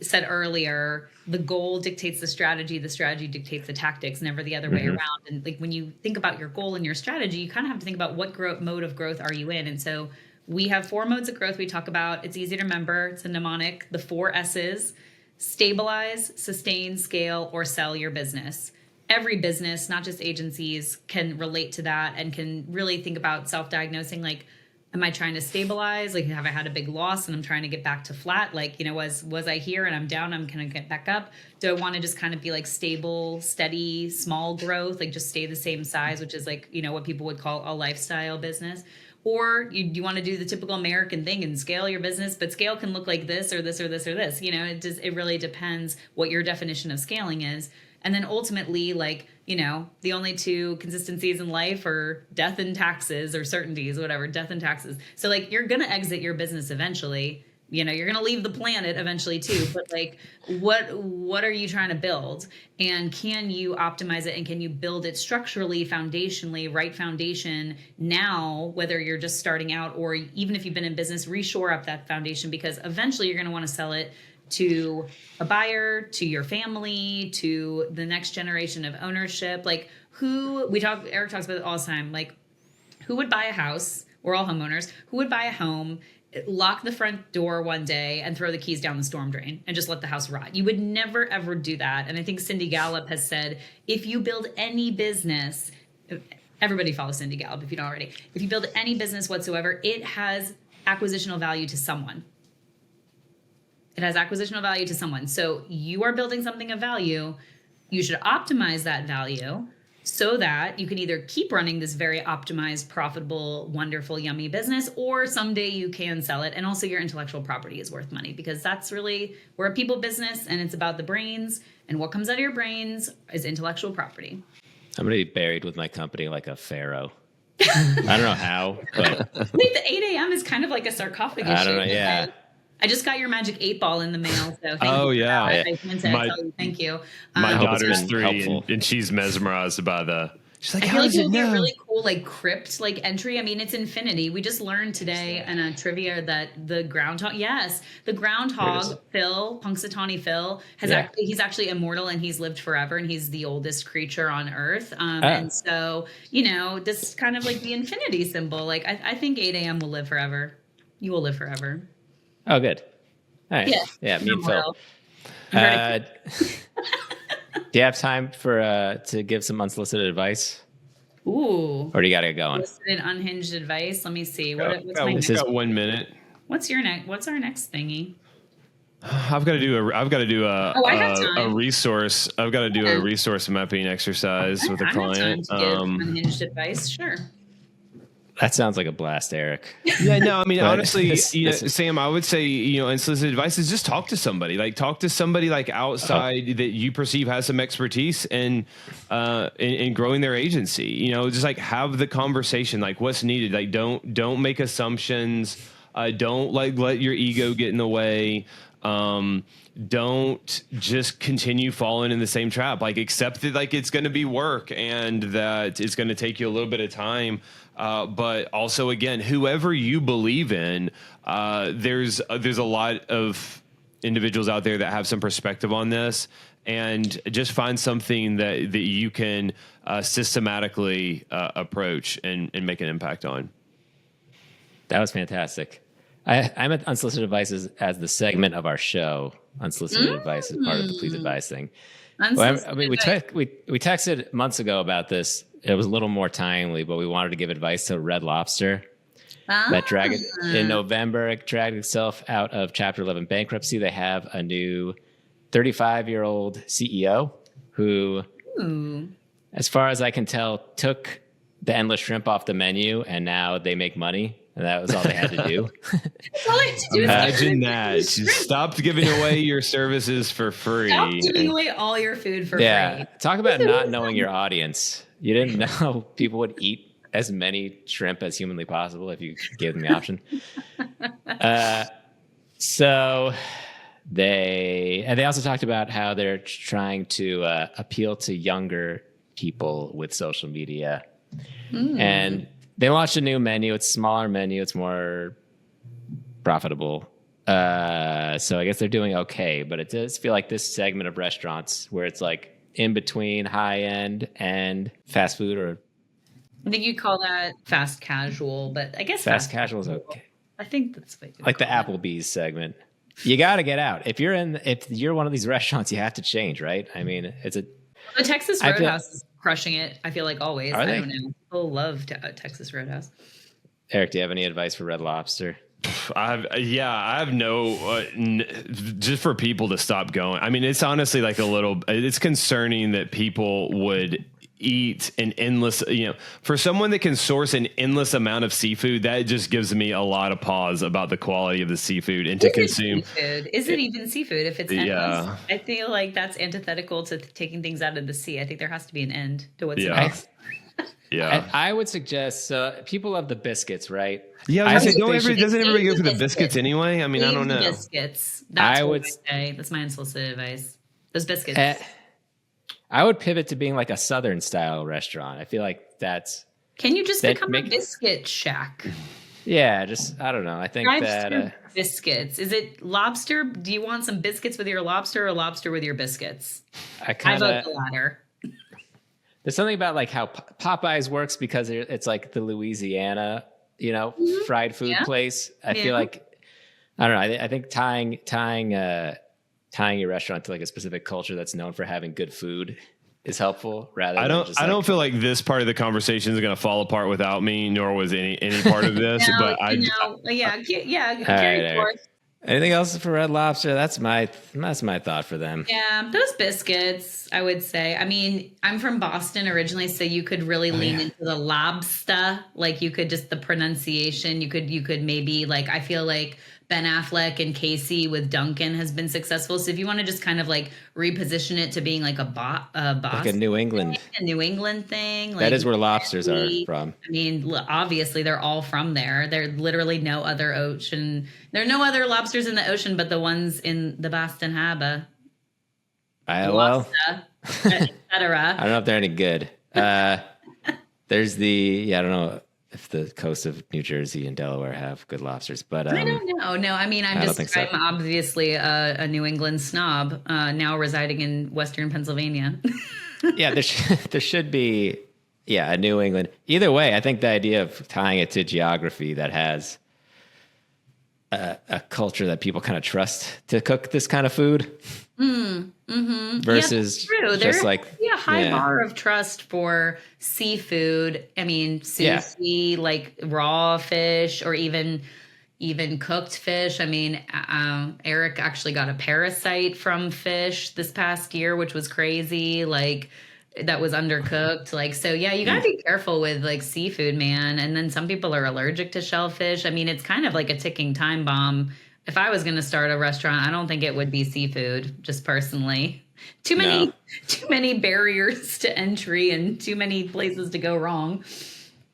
said earlier, the goal dictates the strategy dictates the tactics, never the other way around. And when you think about your goal and your strategy, you kind of have to think about what mode of growth are you in. And so we have 4 modes of growth we talk about. It's easy to remember. It's a mnemonic, the 4 S's. stabilize, sustain, scale, or sell your business. Every business, not just agencies, can relate to that and can really think about self-diagnosing, like, am I trying to stabilize? Like, have I had a big loss and I'm trying to get back to flat? Like, was I here and I'm down, I'm going to get back up? Do I want to just kind of be like stable, steady, small growth, like just stay the same size, which is like, what people would call a lifestyle business? Or you want to do the typical American thing and scale your business, but scale can look like this or this or this or this. It really depends what your definition of scaling is. And then ultimately, like, the only two consistencies in life are death and taxes, or certainties, whatever, death and taxes. So like, you're going to exit your business eventually. You're going to leave the planet eventually too. But like, what are you trying to build? And can you optimize it? And can you build it structurally, foundationally, right foundation now, whether you're just starting out or even if you've been in business, reshore up that foundation, because eventually you're going to want to sell it to a buyer, to your family, to the next generation of ownership. Like Eric talks about it all the time. Like, who would buy a house? We're all homeowners. Who would buy a home, lock the front door one day and throw the keys down the storm drain and just let the house rot? You would never, ever do that. And I think Cindy Gallup has said, if you build any business, everybody follows Cindy Gallup if you don't already, if you build any business whatsoever, it has acquisitional value to someone. It has acquisitional value to someone. So you are building something of value. You should optimize that value so that you can either keep running this very optimized, profitable, wonderful, yummy business, or someday you can sell it. And also your intellectual property is worth money, because we're a people business and it's about the brains, and what comes out of your brains is intellectual property.
I'm going to be buried with my company like a pharaoh. I don't know how, but
Wait, the 8 a.m. is kind of like a sarcophagus.
I don't know. Yeah.
I just got your magic 8 ball in the mail. So thank
Oh,
you.
yeah.
I meant to tell you thank you.
My daughter's
been
3
helpful.
and she's mesmerized by she's like,
I
how
feel like
does
it
it
would be a
know?
really cool like crypt like entry. I mean, it's infinity. We just learned today in a trivia that the groundhog, Phil, Punxsutawney Phil, he's actually immortal and he's lived forever and he's the oldest creature on Earth. And so, this is kind of like the infinity symbol. Like I think 8 a.m. will live forever. You will live forever.
Oh, good. All right. Yeah, me and Phil. Do you have time to give some unsolicited advice?
Ooh.
Or do you got to get going?
Unsolicited, unhinged advice. Let me see. What's
Got 1 minute.
What's our next thingy?
I've got to do
I have time.
a resource. I've got to do a resource mapping exercise with a client.
I have time to give unhinged advice. Sure.
That sounds like a blast, Eric.
Yeah, no, I mean,
But
honestly, Sam, I would say, unsolicited advice is just talk to somebody. Like, talk to somebody like outside that you perceive has some expertise in growing their agency. Just like have the conversation, like what's needed. Like, don't make assumptions. Don't like let your ego get in the way. Don't just continue falling in the same trap. Like, accept that like it's going to be work and that it's going to take you a little bit of time. But also, again, whoever you believe in, there's a lot of individuals out there that have some perspective on this, and just find something that you can systematically approach and make an impact on.
That was fantastic. I meant unsolicited advice as the segment of our show. Unsolicited advice is part of the Please Advise thing. We texted months ago about this. It was a little more timely, but we wanted to give advice to Red Lobster. That dragged in November. It dragged itself out of Chapter 11 bankruptcy. They have a new 35-year-old CEO who, as far as I can tell, took the endless shrimp off the menu, and now they make money. And that was all they had to do.
All I had to do is
Imagine that. Just stop giving away your services for free.
Stop giving away all your food for free.
Talk about not knowing your audience. You didn't know people would eat as many shrimp as humanly possible if you gave them the option. So they also talked about how they're trying to appeal to younger people with social media. And they launched a new menu. It's a smaller menu. It's more profitable. So I guess they're doing okay, but it does feel like this segment of restaurants where it's like in between high end and fast food, or
I think you call that fast casual, but I guess
fast casual is okay.
I think that's what
like the Applebee's segment. You got to get out. If you're one of these restaurants, you have to change, right? I mean, the
Texas Roadhouse is crushing it. I feel like always.
Are they?
I don't know. People love Texas Roadhouse.
Eric, do you have any advice for Red Lobster?
I have no, just for people to stop going. I mean, it's honestly like it's concerning that people would eat an endless, for someone that can source an endless amount of seafood, that just gives me a lot of pause about the quality of the seafood and to consume.
Is it even seafood if it's endless?
Yeah.
I feel like that's antithetical to taking things out of the sea. I think there has to be an end to what's
Yeah. Yeah.
I would suggest people love the biscuits, right?
Yeah, doesn't everybody go for the biscuits anyway? I mean, I don't know.
Biscuits. That's what I say. That's my unsolicited advice. Those biscuits.
I would pivot to being like a Southern style restaurant. I feel like that's.
Can you just become a biscuit shack?
Yeah, I don't know. I think
biscuits. Is it lobster? Do you want some biscuits with your lobster or lobster with your biscuits? I vote the latter.
There's something about like how Popeyes works because it's like the Louisiana, fried food place. I feel like, I don't know. I think tying your restaurant to like a specific culture that's known for having good food is helpful. I
don't feel like this part of the conversation is going to fall apart without me, nor was any part of this. But
carry forth.
Anything else for Red Lobster? That's my thought for them.
Yeah, those biscuits, I would say. I mean, I'm from Boston originally, so you could really lean into the lobster. Like you could just the pronunciation. You could maybe like I feel like Ben Affleck and Casey with Duncan has been successful. So if you want to just kind of like reposition it to being like a Boston,
like a New England
thing. Like,
that is where lobsters are from.
I mean, obviously they're all from there. There's literally no other ocean. There are no other lobsters in the ocean but the ones in the Boston Harbor.
Etc. I don't know if they're any good. There's I don't know if the coast of New Jersey and Delaware have good lobsters, but
I don't know. No, I mean, I'm obviously a New England snob now residing in Western Pennsylvania.
Yeah, there should be, a New England. Either way, I think the idea of tying it to geography that has a culture that people kind of trust to cook this kind of food versus
true.
Just
there's a high bar of trust for seafood. I mean, sushi, like raw fish or even cooked fish. I mean, Eric actually got a parasite from fish this past year, which was crazy. Like that was undercooked. Like, so yeah, you gotta be careful with like seafood, man. And then some people are allergic to shellfish. I mean, it's kind of like a ticking time bomb. If I was going to start a restaurant, I don't think it would be seafood, just personally. Too many barriers to entry and too many places to go wrong.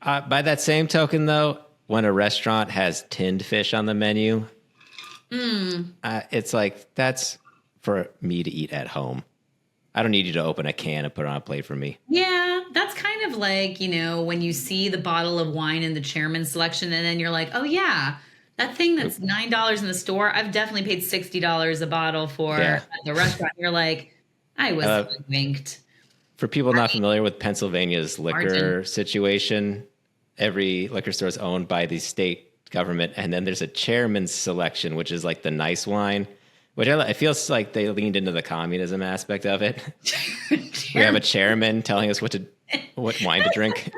By that same token, though, when a restaurant has tinned fish on the menu, it's like, that's for me to eat at home. I don't need you to open a can and put it on a plate for me.
Yeah, that's kind of like, when you see the bottle of wine in the chairman's selection and then you're like, oh, yeah, that thing that's $9 in the store, I've definitely paid $60 a bottle for at the restaurant. You're like, I was winked.
For people not familiar with Pennsylvania's liquor situation, every liquor store is owned by the state government, and then there's a chairman's selection, which is like the nice wine, which it feels like they leaned into the communism aspect of it. We have a chairman telling us what wine to drink.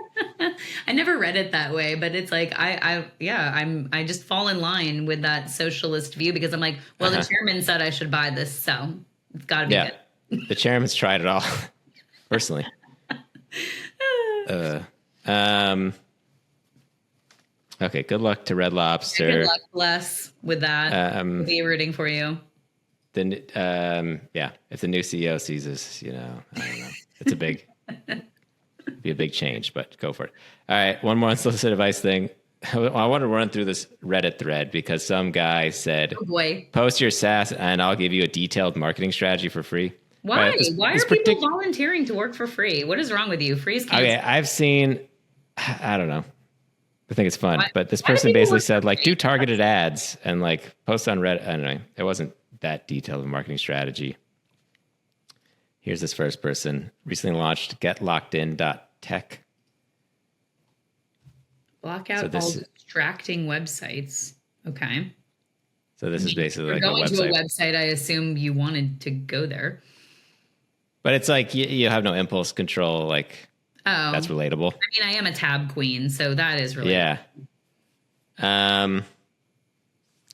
I never read it that way, but it's like I just fall in line with that socialist view because I'm like, well, the chairman said I should buy this, so it's got to be good.
The chairman's tried it all, personally. Okay, good luck to Red Lobster.
Good luck, bless with that. We'll be rooting for you.
Then, if the new CEO sees this, I don't know. It's be a big change, but go for it. All right, one more unsolicited advice thing. I want to run through this Reddit thread because some guy said, "Oh boy, post your SaaS and I'll give you a detailed marketing strategy for free."
Why? Why are people volunteering to work for free? What is wrong with you? Free is canceled.
Okay, I've seen. I don't know. I think it's fun, but this person basically said, like, do targeted ads and like post on Reddit. I don't know. It wasn't that detailed of a marketing strategy. Here's this first person. Recently launched getlockedin.tech.
Block out all distracting websites. Okay.
So this is basically
You're
like a
going to
website.
a website, I assume you wanted to go there.
But it's like you have no impulse control. Like, that's relatable.
I mean, I am a tab queen, so that is really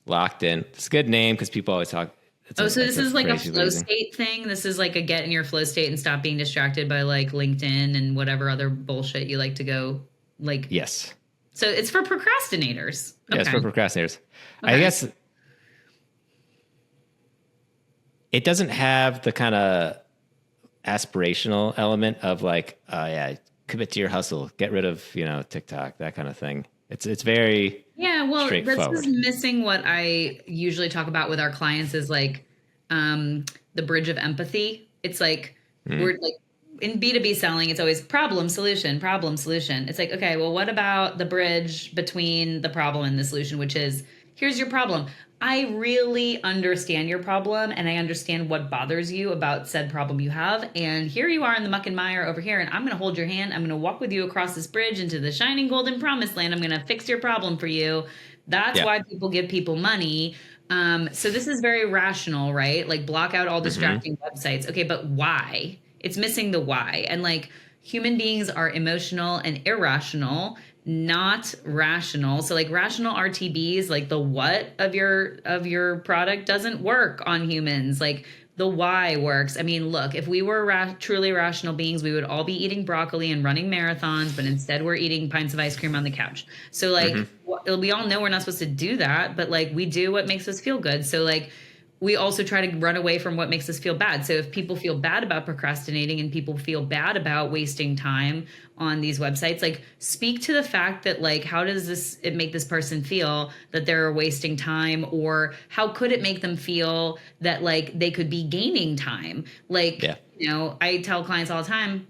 Locked in. It's a good name because people always talk.
So this is like a flow state thing. This is like a get in your flow state and stop being distracted by like LinkedIn and whatever other bullshit you like to go like.
Yes.
So it's for procrastinators.
Okay. Yes, for procrastinators.
Okay.
I guess it doesn't have the kind of aspirational element of like, commit to your hustle, get rid of, TikTok, that kind of thing. It's very
this is missing what I usually talk about with our clients is like the bridge of empathy. It's like we're like in B2B selling, it's always problem, solution, problem, solution. It's like, okay, well, what about the bridge between the problem and the solution, which is here's your problem. I really understand your problem and I understand what bothers you about said problem you have. And here you are in the muck and mire over here, and I'm going to hold your hand. I'm going to walk with you across this bridge into the shining golden promised land. I'm going to fix your problem for you. That's why people give people money. So this is very rational, right? Like block out all distracting websites. Okay, but why? It's missing the why. And like human beings are emotional and irrational, not rational. So like rational RTBs, like the what of your product doesn't work on humans. Like the why works. I mean, look, if we were truly rational beings, we would all be eating broccoli and running marathons, but instead we're eating pints of ice cream on the couch. So like we all know we're not supposed to do that, but like we do what makes us feel good. So like we also try to run away from what makes us feel bad. So if people feel bad about procrastinating and people feel bad about wasting time on these websites, like speak to the fact that like, how does it make this person feel that they're wasting time, or how could it make them feel that like they could be gaining time? Like, I tell clients all the time,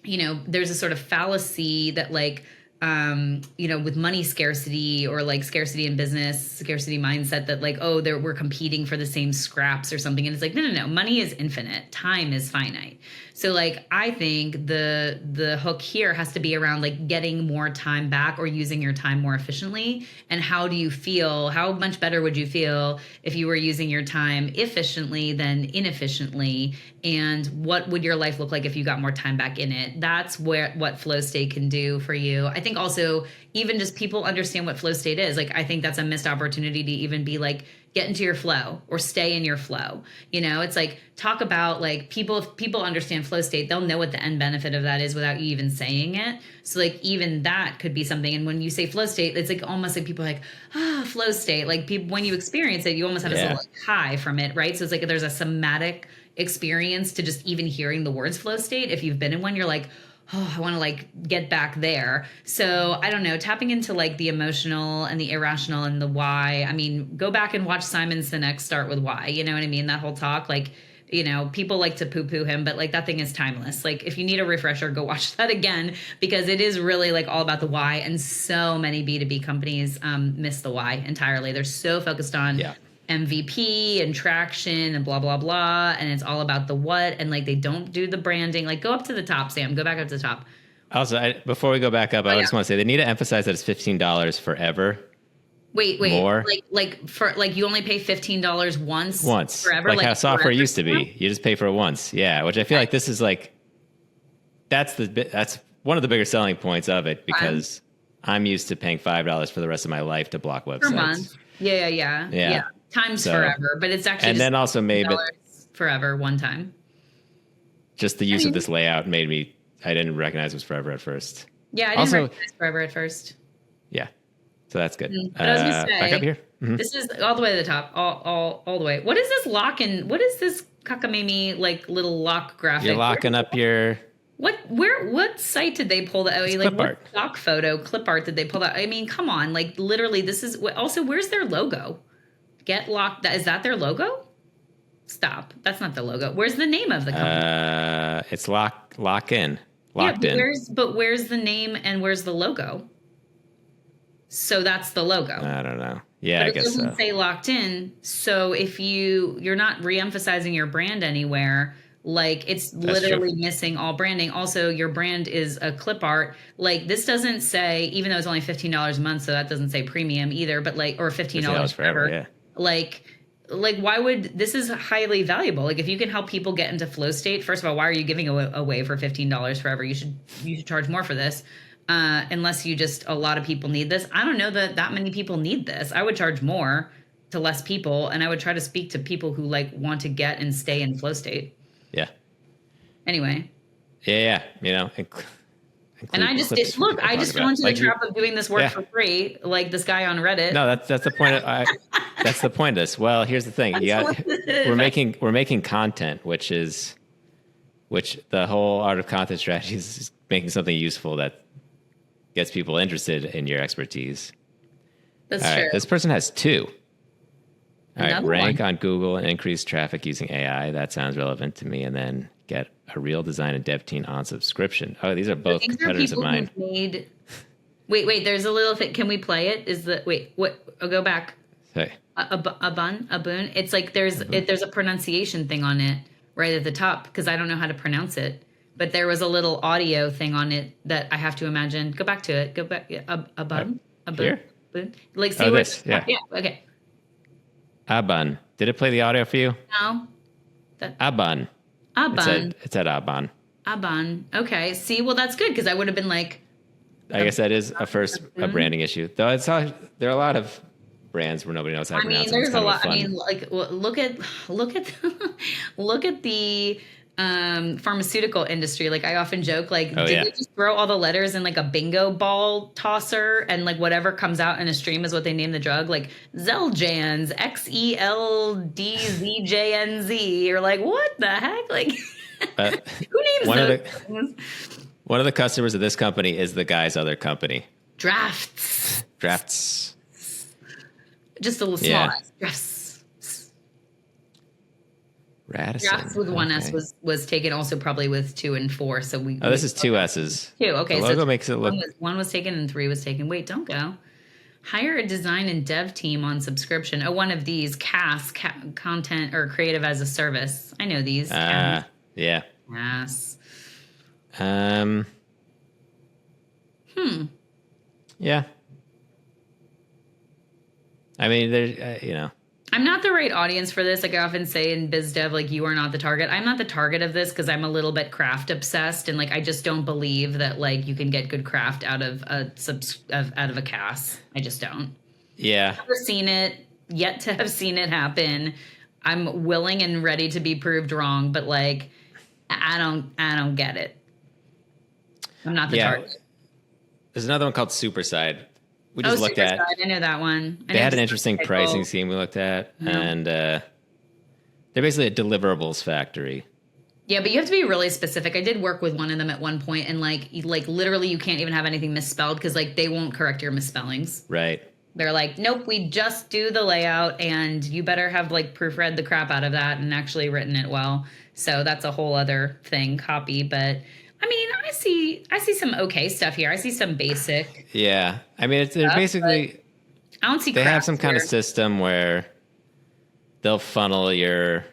there's a sort of fallacy that like, with money scarcity or like scarcity in business, scarcity mindset that like, we're competing for the same scraps or something. And it's like, no. Money is infinite. Time is finite. So like, I think the hook here has to be around like getting more time back or using your time more efficiently. And how do you feel? How much better would you feel if you were using your time efficiently than inefficiently? And what would your life look like if you got more time back in it? That's what flow state can do for you. I think also even just people understand what flow state is. Like, I think that's a missed opportunity to even be like, get into your flow or stay in your flow. It's like, talk about like if people understand flow state, they'll know what the end benefit of that is without you even saying it. So like even that could be something. And when you say flow state, it's like almost like people are like, flow state. Like people, when you experience it, you almost have this little like high from it, right? So it's like there's a somatic experience to just even hearing the words flow state. If you've been in one, you're like, I want to like get back there. So I don't know, tapping into like the emotional and the irrational and the why. I mean, go back and watch Simon Sinek's Start With Why. You know what I mean? That whole talk, like, people like to poo-poo him, but like that thing is timeless. Like if you need a refresher, go watch that again, because it is really like all about the why. And so many B2B companies miss the why entirely. They're so focused on MVP and traction and blah, blah, blah. And it's all about the what. And like, they don't do the branding. Like go up to the top, Sam, go back up to the top.
Also, before we go back up, I just want to say they need to emphasize that it's $15 forever.
Wait,
more.
Like you only pay $15 once forever?
Like how software used to be. You just pay for it once. Yeah. Which I feel like this is like, that's one of the bigger selling points of it, because I'm used to paying $5 for the rest of my life to block websites.
Per month. Yeah. Times forever, but it's actually
and then also maybe
forever one time.
Just the use of this layout made me, I didn't recognize it was forever at first.
Yeah, I didn't recognize forever at first.
Yeah, so that's good.
But I was gonna say,
back up here.
This is all the way to the top, all the way. What is this what is this cockamamie like little lock graphic?
You're locking up your.
What site did they pull that? Like
clip
what
art.
stock photo, clip art did they pull that? I mean, come on, like literally, this is also where's their logo? Get locked. Is that their logo? Stop. That's not the logo. Where's the name of the company?
It's lock in.
Locked in. Where's the name and where's the logo? So that's the logo.
I don't know. Yeah,
but
I guess so.
It doesn't say locked in. So if you're not re-emphasizing your brand anywhere, like it's literally missing all branding. Also, your brand is a clip art. Like this doesn't say, even though it's only $15 a month, so that doesn't say premium either, but like, or $15 forever. Like why would this is highly valuable? Like if you can help people get into flow state, first of all, why are you giving away for $15 forever? You should charge more for this. Unless you just a lot of people need this. I don't know that many people need this. I would charge more to less people, and I would try to speak to people who like want to get and stay in flow state.
Yeah.
Anyway.
Yeah.
And I just I just fell into the trap of doing this work for free, like this guy on Reddit.
No, that's the point. That's the point of this. Well, here's the thing: we're making content, which the whole art of content strategy is making something useful that gets people interested in your expertise.
That's true.
This person has 2. All right, rank
one
on Google and increase traffic using AI. That sounds relevant to me. And then get a real design and dev team on subscription. Oh, these are both competitors of mine.
Wait. There's a little thing. Can we play it? What? I'll go back.
Hey.
A boon. It's like there's a pronunciation thing on it right at the top because I don't know how to pronounce it. But there was a little audio thing on it that I have to imagine. Go back to it. Go back. A bun. A boon.
Here?
Boon. Like see what?
Yeah.
Okay.
Aban. Did it play the audio for you?
No.
Aban.
Aban.
It said Aban.
Aban. Okay. See, well, that's good because I would have been like.
I guess that is a branding issue. Though there are a lot of brands where nobody knows how to pronounce it.
There's a lot. I mean, like look at look at the pharmaceutical industry. Like I often joke, like, did they just throw all the letters in like a bingo ball tosser and like whatever comes out in a stream is what they name the drug? Like Xeljans, XELDZJNZ. You're like, what the heck? Like who names
one of the customers of this company is the guy's other company.
Drafts. Just a little small. Drafts.
Radisson.
Drafts with one S was taken also probably with 2 and 4. So
this is 2 S's.
2. Okay.
The logo makes it look.
One was taken and 3 was taken. Wait, don't go. Hire a design and dev team on subscription. Oh, one of these content or creative as a service. I know these.
Yeah.
Yes.
Yeah. I mean, there's,
I'm not the right audience for this. Like I often say in biz dev, like you are not the target. I'm not the target of this because I'm a little bit craft obsessed and like I just don't believe that like you can get good craft out of a CAS. I just don't.
Yeah.
I've never seen it, yet to have seen it happen. I'm willing and ready to be proved wrong, but like I don't get it. I'm not the target.
There's another one called Superside. We just looked at.
I know that one.
They had an interesting pricing scheme we looked at, and they're basically a deliverables factory.
Yeah, but you have to be really specific. I did work with one of them at one point, and like literally, you can't even have anything misspelled because like they won't correct your misspellings.
Right.
They're like, nope, we just do the layout, and you better have like proofread the crap out of that and actually written it well. So that's a whole other thing, copy, but. I mean, I see some okay stuff here. I see some basic.
Yeah, I mean, they're basically.
I don't see.
They have some kind of system where they'll funnel your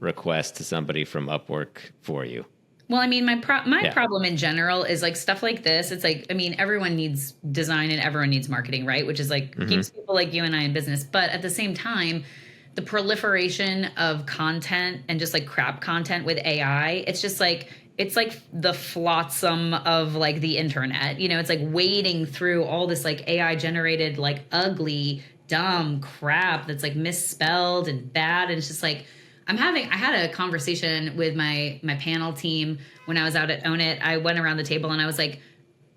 request to somebody from Upwork for you.
Well, I mean, my problem in general is like stuff like this. It's like, I mean, everyone needs design and everyone needs marketing, right? Which is like keeps people like you and I in business. But at the same time, the proliferation of content and just like crap content with AI, it's just like. It's like the flotsam of like the internet, it's like wading through all this like AI generated, like ugly, dumb crap that's like misspelled and bad. And it's just like, I had a conversation with my panel team when I was out at Own It. I went around the table and I was like,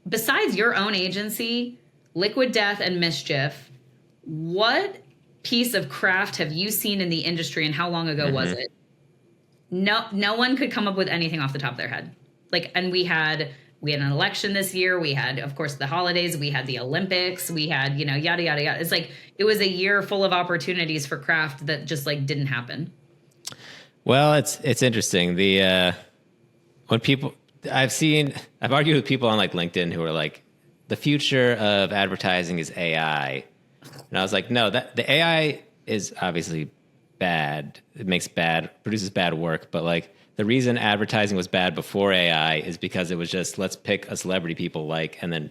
besides your own agency, Liquid Death and Mischief, what piece of craft have you seen in the industry and how long ago was it? No one could come up with anything off the top of their head. Like, and we had an election this year. We had, of course, the holidays. We had the Olympics. We had, yada, yada, yada. It's like, it was a year full of opportunities for craft that just like didn't happen.
Well, it's interesting. When people, I've argued with people on like LinkedIn who are like, the future of advertising is AI. And I was like, no, the AI is obviously bad. It produces bad work. But like the reason advertising was bad before AI is because it was just, let's pick a celebrity people like, and then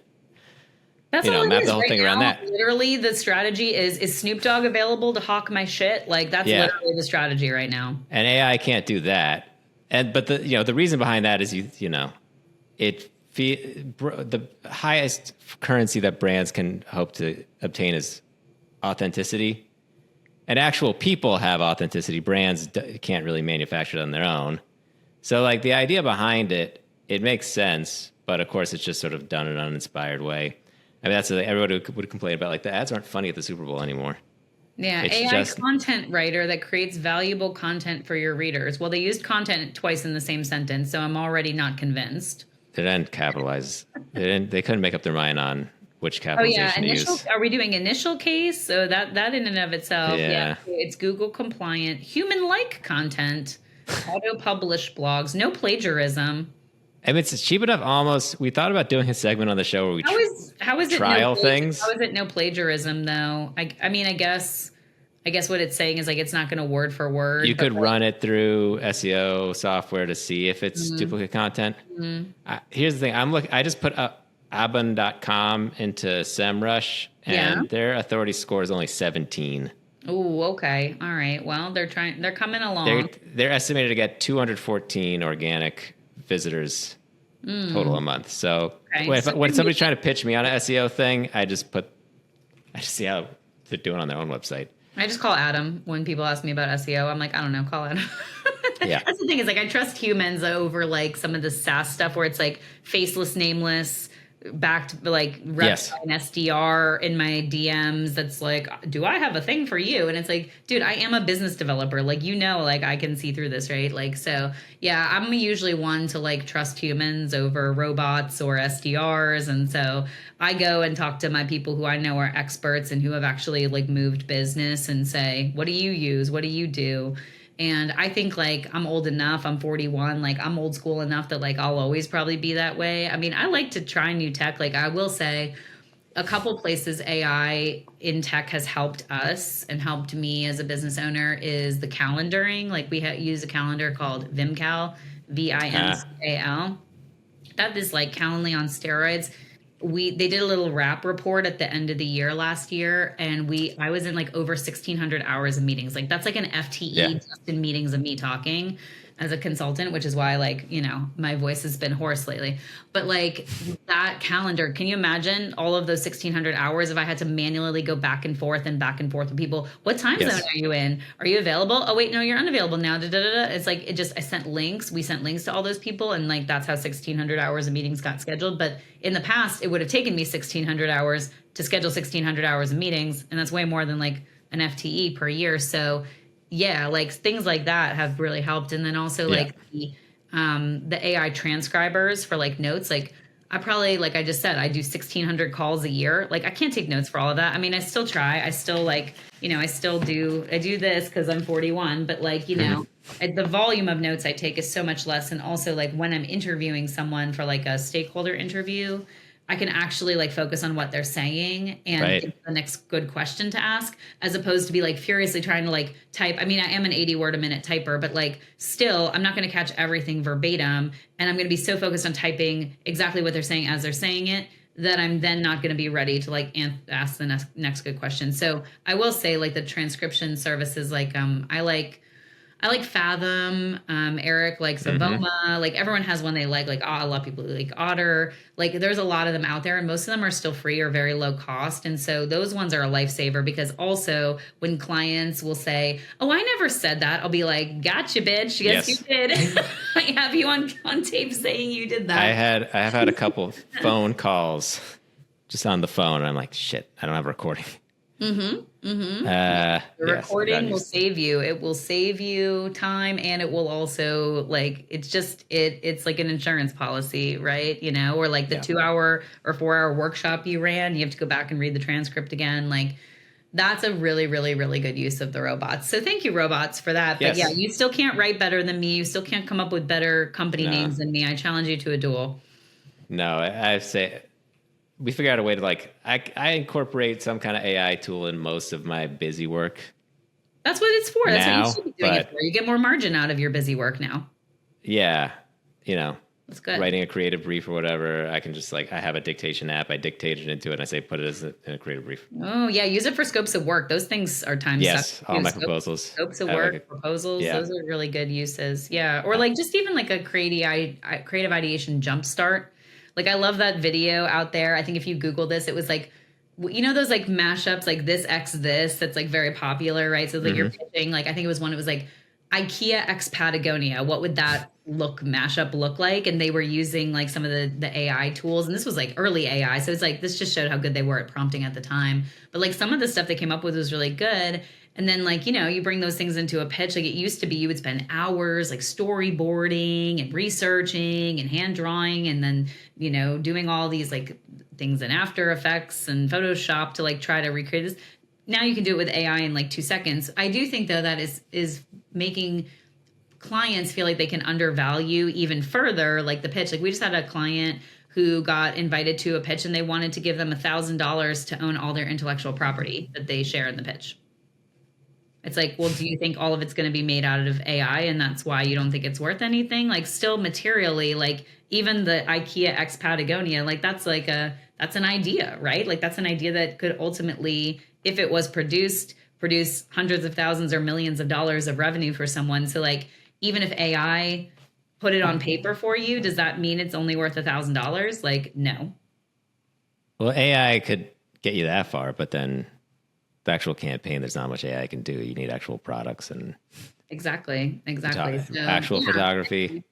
That's all it
map
is
the whole
right
thing
now.
around that.
Literally, the strategy is Snoop Dogg available to hawk my shit? Like, that's literally the strategy right now.
And AI can't do that. But the reason behind that is the highest currency that brands can hope to obtain is authenticity. And actual people have authenticity. Brands can't really manufacture it on their own. So like the idea behind it makes sense, but of course it's just sort of done in an uninspired way. I mean, everybody would complain about, like, the ads aren't funny at the Super Bowl anymore.
Yeah,
It's
AI content writer that creates valuable content for your readers. Well, they used content twice in the same sentence, so I'm already not convinced.
They didn't capitalize. They couldn't make up their mind on which
Oh
capitalization
yeah,
to use.
are we doing initial case? So that in and of itself, it's Google compliant, human-like content, auto-published blogs, no plagiarism.
I mean, it's cheap enough. Almost, we thought about doing a segment on the show where we
How is it
trial things.
How is it no plagiarism though? I mean, I guess what it's saying is like it's not going to word for word.
You could run it through SEO software to see if it's duplicate content. Here's the thing: I just put up abun.com into SEMrush, and their authority score is only 17.
Oh, okay, all right. Well, they're coming along.
They're estimated to get 214 organic visitors total a month. So when somebody's trying to pitch me on an SEO thing, I just see how they're doing on their own website.
I just call Adam when people ask me about SEO. I'm like, I don't know, call Adam.
Yeah.
That's the thing is like I trust humans over like some of the SaaS stuff where it's like faceless, nameless, backed like reps by an SDR in my DMs that's like, do I have a thing for you? And it's like, dude, I am a business developer. Like, like I can see through this, right? Like, so yeah, I'm usually one to like trust humans over robots or SDRs. And so I go and talk to my people who I know are experts and who have actually like moved business and say, what do you use? What do you do? And I think like I'm old enough, I'm 41, like I'm old school enough that like I'll always probably be that way. I mean, I like to try new tech. Like I will say a couple places AI in tech has helped us and helped me as a business owner is the calendaring. Like we use a calendar called Vimcal, Vimcal. That is like Calendly on steroids. They did a little wrap report at the end of the year last year, and I was in like over 1,600 hours of meetings. Like that's like an FTE just in meetings of me talking as a consultant, which is why like, my voice has been hoarse lately. But like that calendar, can you imagine all of those 1,600 hours if I had to manually go back and forth with people? What time zone are you in? Are you available? Oh wait, no, you're unavailable now. It's like I sent links. We sent links to all those people, and like that's how 1,600 hours of meetings got scheduled. But in the past, it would have taken me 1,600 hours to schedule 1,600 hours of meetings, and that's way more than like an FTE per year. So yeah, like things like that have really helped. And then also like the AI transcribers for like notes. Like I probably, like I just said, I do 1,600 calls a year. Like I can't take notes for all of that. I mean, I still try. I still like, I do this because I'm 41, but like, the volume of notes I take is so much less. And also like when I'm interviewing someone for like a stakeholder interview, I can actually like focus on what they're saying and think the next good question to ask, as opposed to be like furiously trying to like type. I mean, I am an 80 word a minute typer, but like still I'm not going to catch everything verbatim. And I'm going to be so focused on typing exactly what they're saying as they're saying it that I'm then not going to be ready to like ask the next good question. So I will say like the transcription services, like I like Fathom, Eric likes Avoma, like everyone has one they like a lot of people like Otter, like there's a lot of them out there and most of them are still free or very low cost. And so those ones are a lifesaver because also when clients will say, oh, I never said that, I'll be like, gotcha, bitch. Yes, you did. I have you on tape saying you did that.
I have had a couple phone calls just on the phone and I'm like, shit, I don't have a recording.
The recording will save you. It will save you time, and it will also like it's like an insurance policy, right? Or like the 2-hour or 4-hour workshop you ran, you have to go back and read the transcript again. Like that's a really, really, really good use of the robots. So thank you, robots, for that. But yeah, you still can't write better than me. You still can't come up with better company names than me. I challenge you to a duel.
No, I say. We figure out a way to like, I incorporate some kind of AI tool in most of my busy work.
That's what it's for. That's what you should be doing it for. You get more margin out of your busy work now.
Yeah.
That's good.
writing a creative brief or whatever, I can just I have a dictation app. I dictate it into it and I say, put it in a creative brief.
Oh yeah. Use it for scopes of work. Those things are time
Yes.
suck.
All my
Scopes-
proposals.
Scopes of
I
work,
like it.
proposals.
Yeah.
Those are really good uses. Yeah. Or like just even like a creative ideation jumpstart. Like I love that video out there. I think if you Google this, it was like, you know, those like mashups, like this X this, that's like very popular, right? So like you're pitching, like I think it was one, it was like IKEA X Patagonia. What would that mashup look like? And they were using like some of the AI tools, and this was like early AI. So it's like, this just showed how good they were at prompting at the time. But like some of the stuff they came up with was really good. And then like, you know, you bring those things into a pitch. Like it used to be, you would spend hours like storyboarding and researching and hand drawing, and then, you know, doing all these like things in After Effects and Photoshop to like try to recreate this. Now you can do it with AI in like 2 seconds. I do think though that is making clients feel like they can undervalue even further, like the pitch. Like we just had a client who got invited to a pitch and they wanted to give them $1,000 to own all their intellectual property that they share in the pitch. It's like, well, do you think all of it's going to be made out of AI and that's why you don't think it's worth anything? Like still materially, like even the IKEA X Patagonia, like that's an idea, right? Like that's an idea that could ultimately, if it was produce hundreds of thousands or millions of dollars of revenue for someone. So like, even if AI put it on paper for you, does that mean it's only worth $1,000? Like, no.
Well, AI could get you that far, but then the actual campaign, there's not much AI can do. You need actual products and
Exactly. So,
actual photography.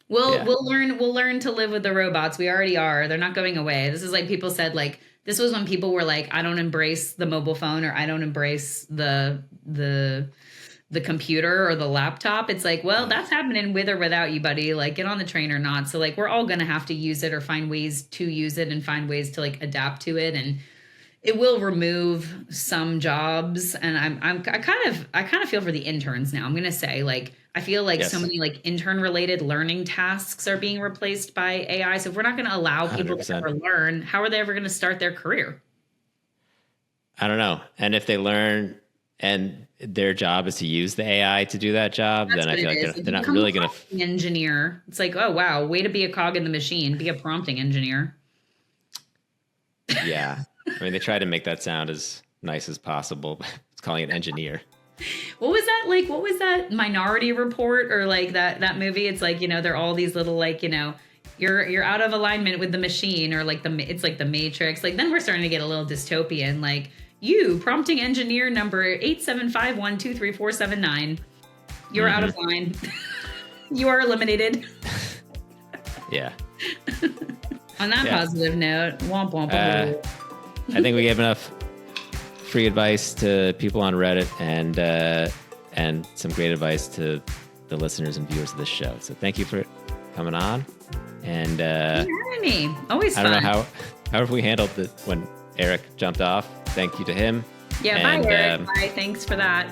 We'll learn to live with the robots. We already are. They're not going away. This is like people said, like, this was when people were like, I don't embrace the mobile phone, or I don't embrace the computer or the laptop. It's like, well, that's happening with or without you, buddy. Like, get on the train or not. So like, we're all going to have to use it or find ways to use it and find ways to like adapt to it. And it will remove some jobs. And I kind of feel for the interns now. I'm going to say, like, I feel like so many like intern related learning tasks are being replaced by AI. So if we're not going to allow people
100%.
to ever learn, how are they ever going to start their career?
I don't know. And if they learn and their job is to use the AI to do that job,
That's
then I
what
feel
it
like
is.
they're not really going to.
Engineer. It's like, oh wow, way to be a cog in the machine. Be a prompting engineer.
Yeah. I mean, they try to make that sound as nice as possible. It's calling it engineer.
What was that like? What was that Minority Report or like that movie? It's like, you know, they're all these little like, you know, you're out of alignment with the machine, or like it's like the Matrix. Like then we're starting to get a little dystopian. Like, you prompting engineer number 875123479. You're out of line. You are eliminated.
Yeah.
On that positive note, womp womp.
I think we gave enough free advice to people on Reddit and some great advice to the listeners and viewers of this show. So thank you for coming on. And
Thanks for having me. Always fun.
I don't know how have we handled it when Eric jumped off. Thank you to him.
Yeah,
and,
bye, Eric. Bye. Thanks for that.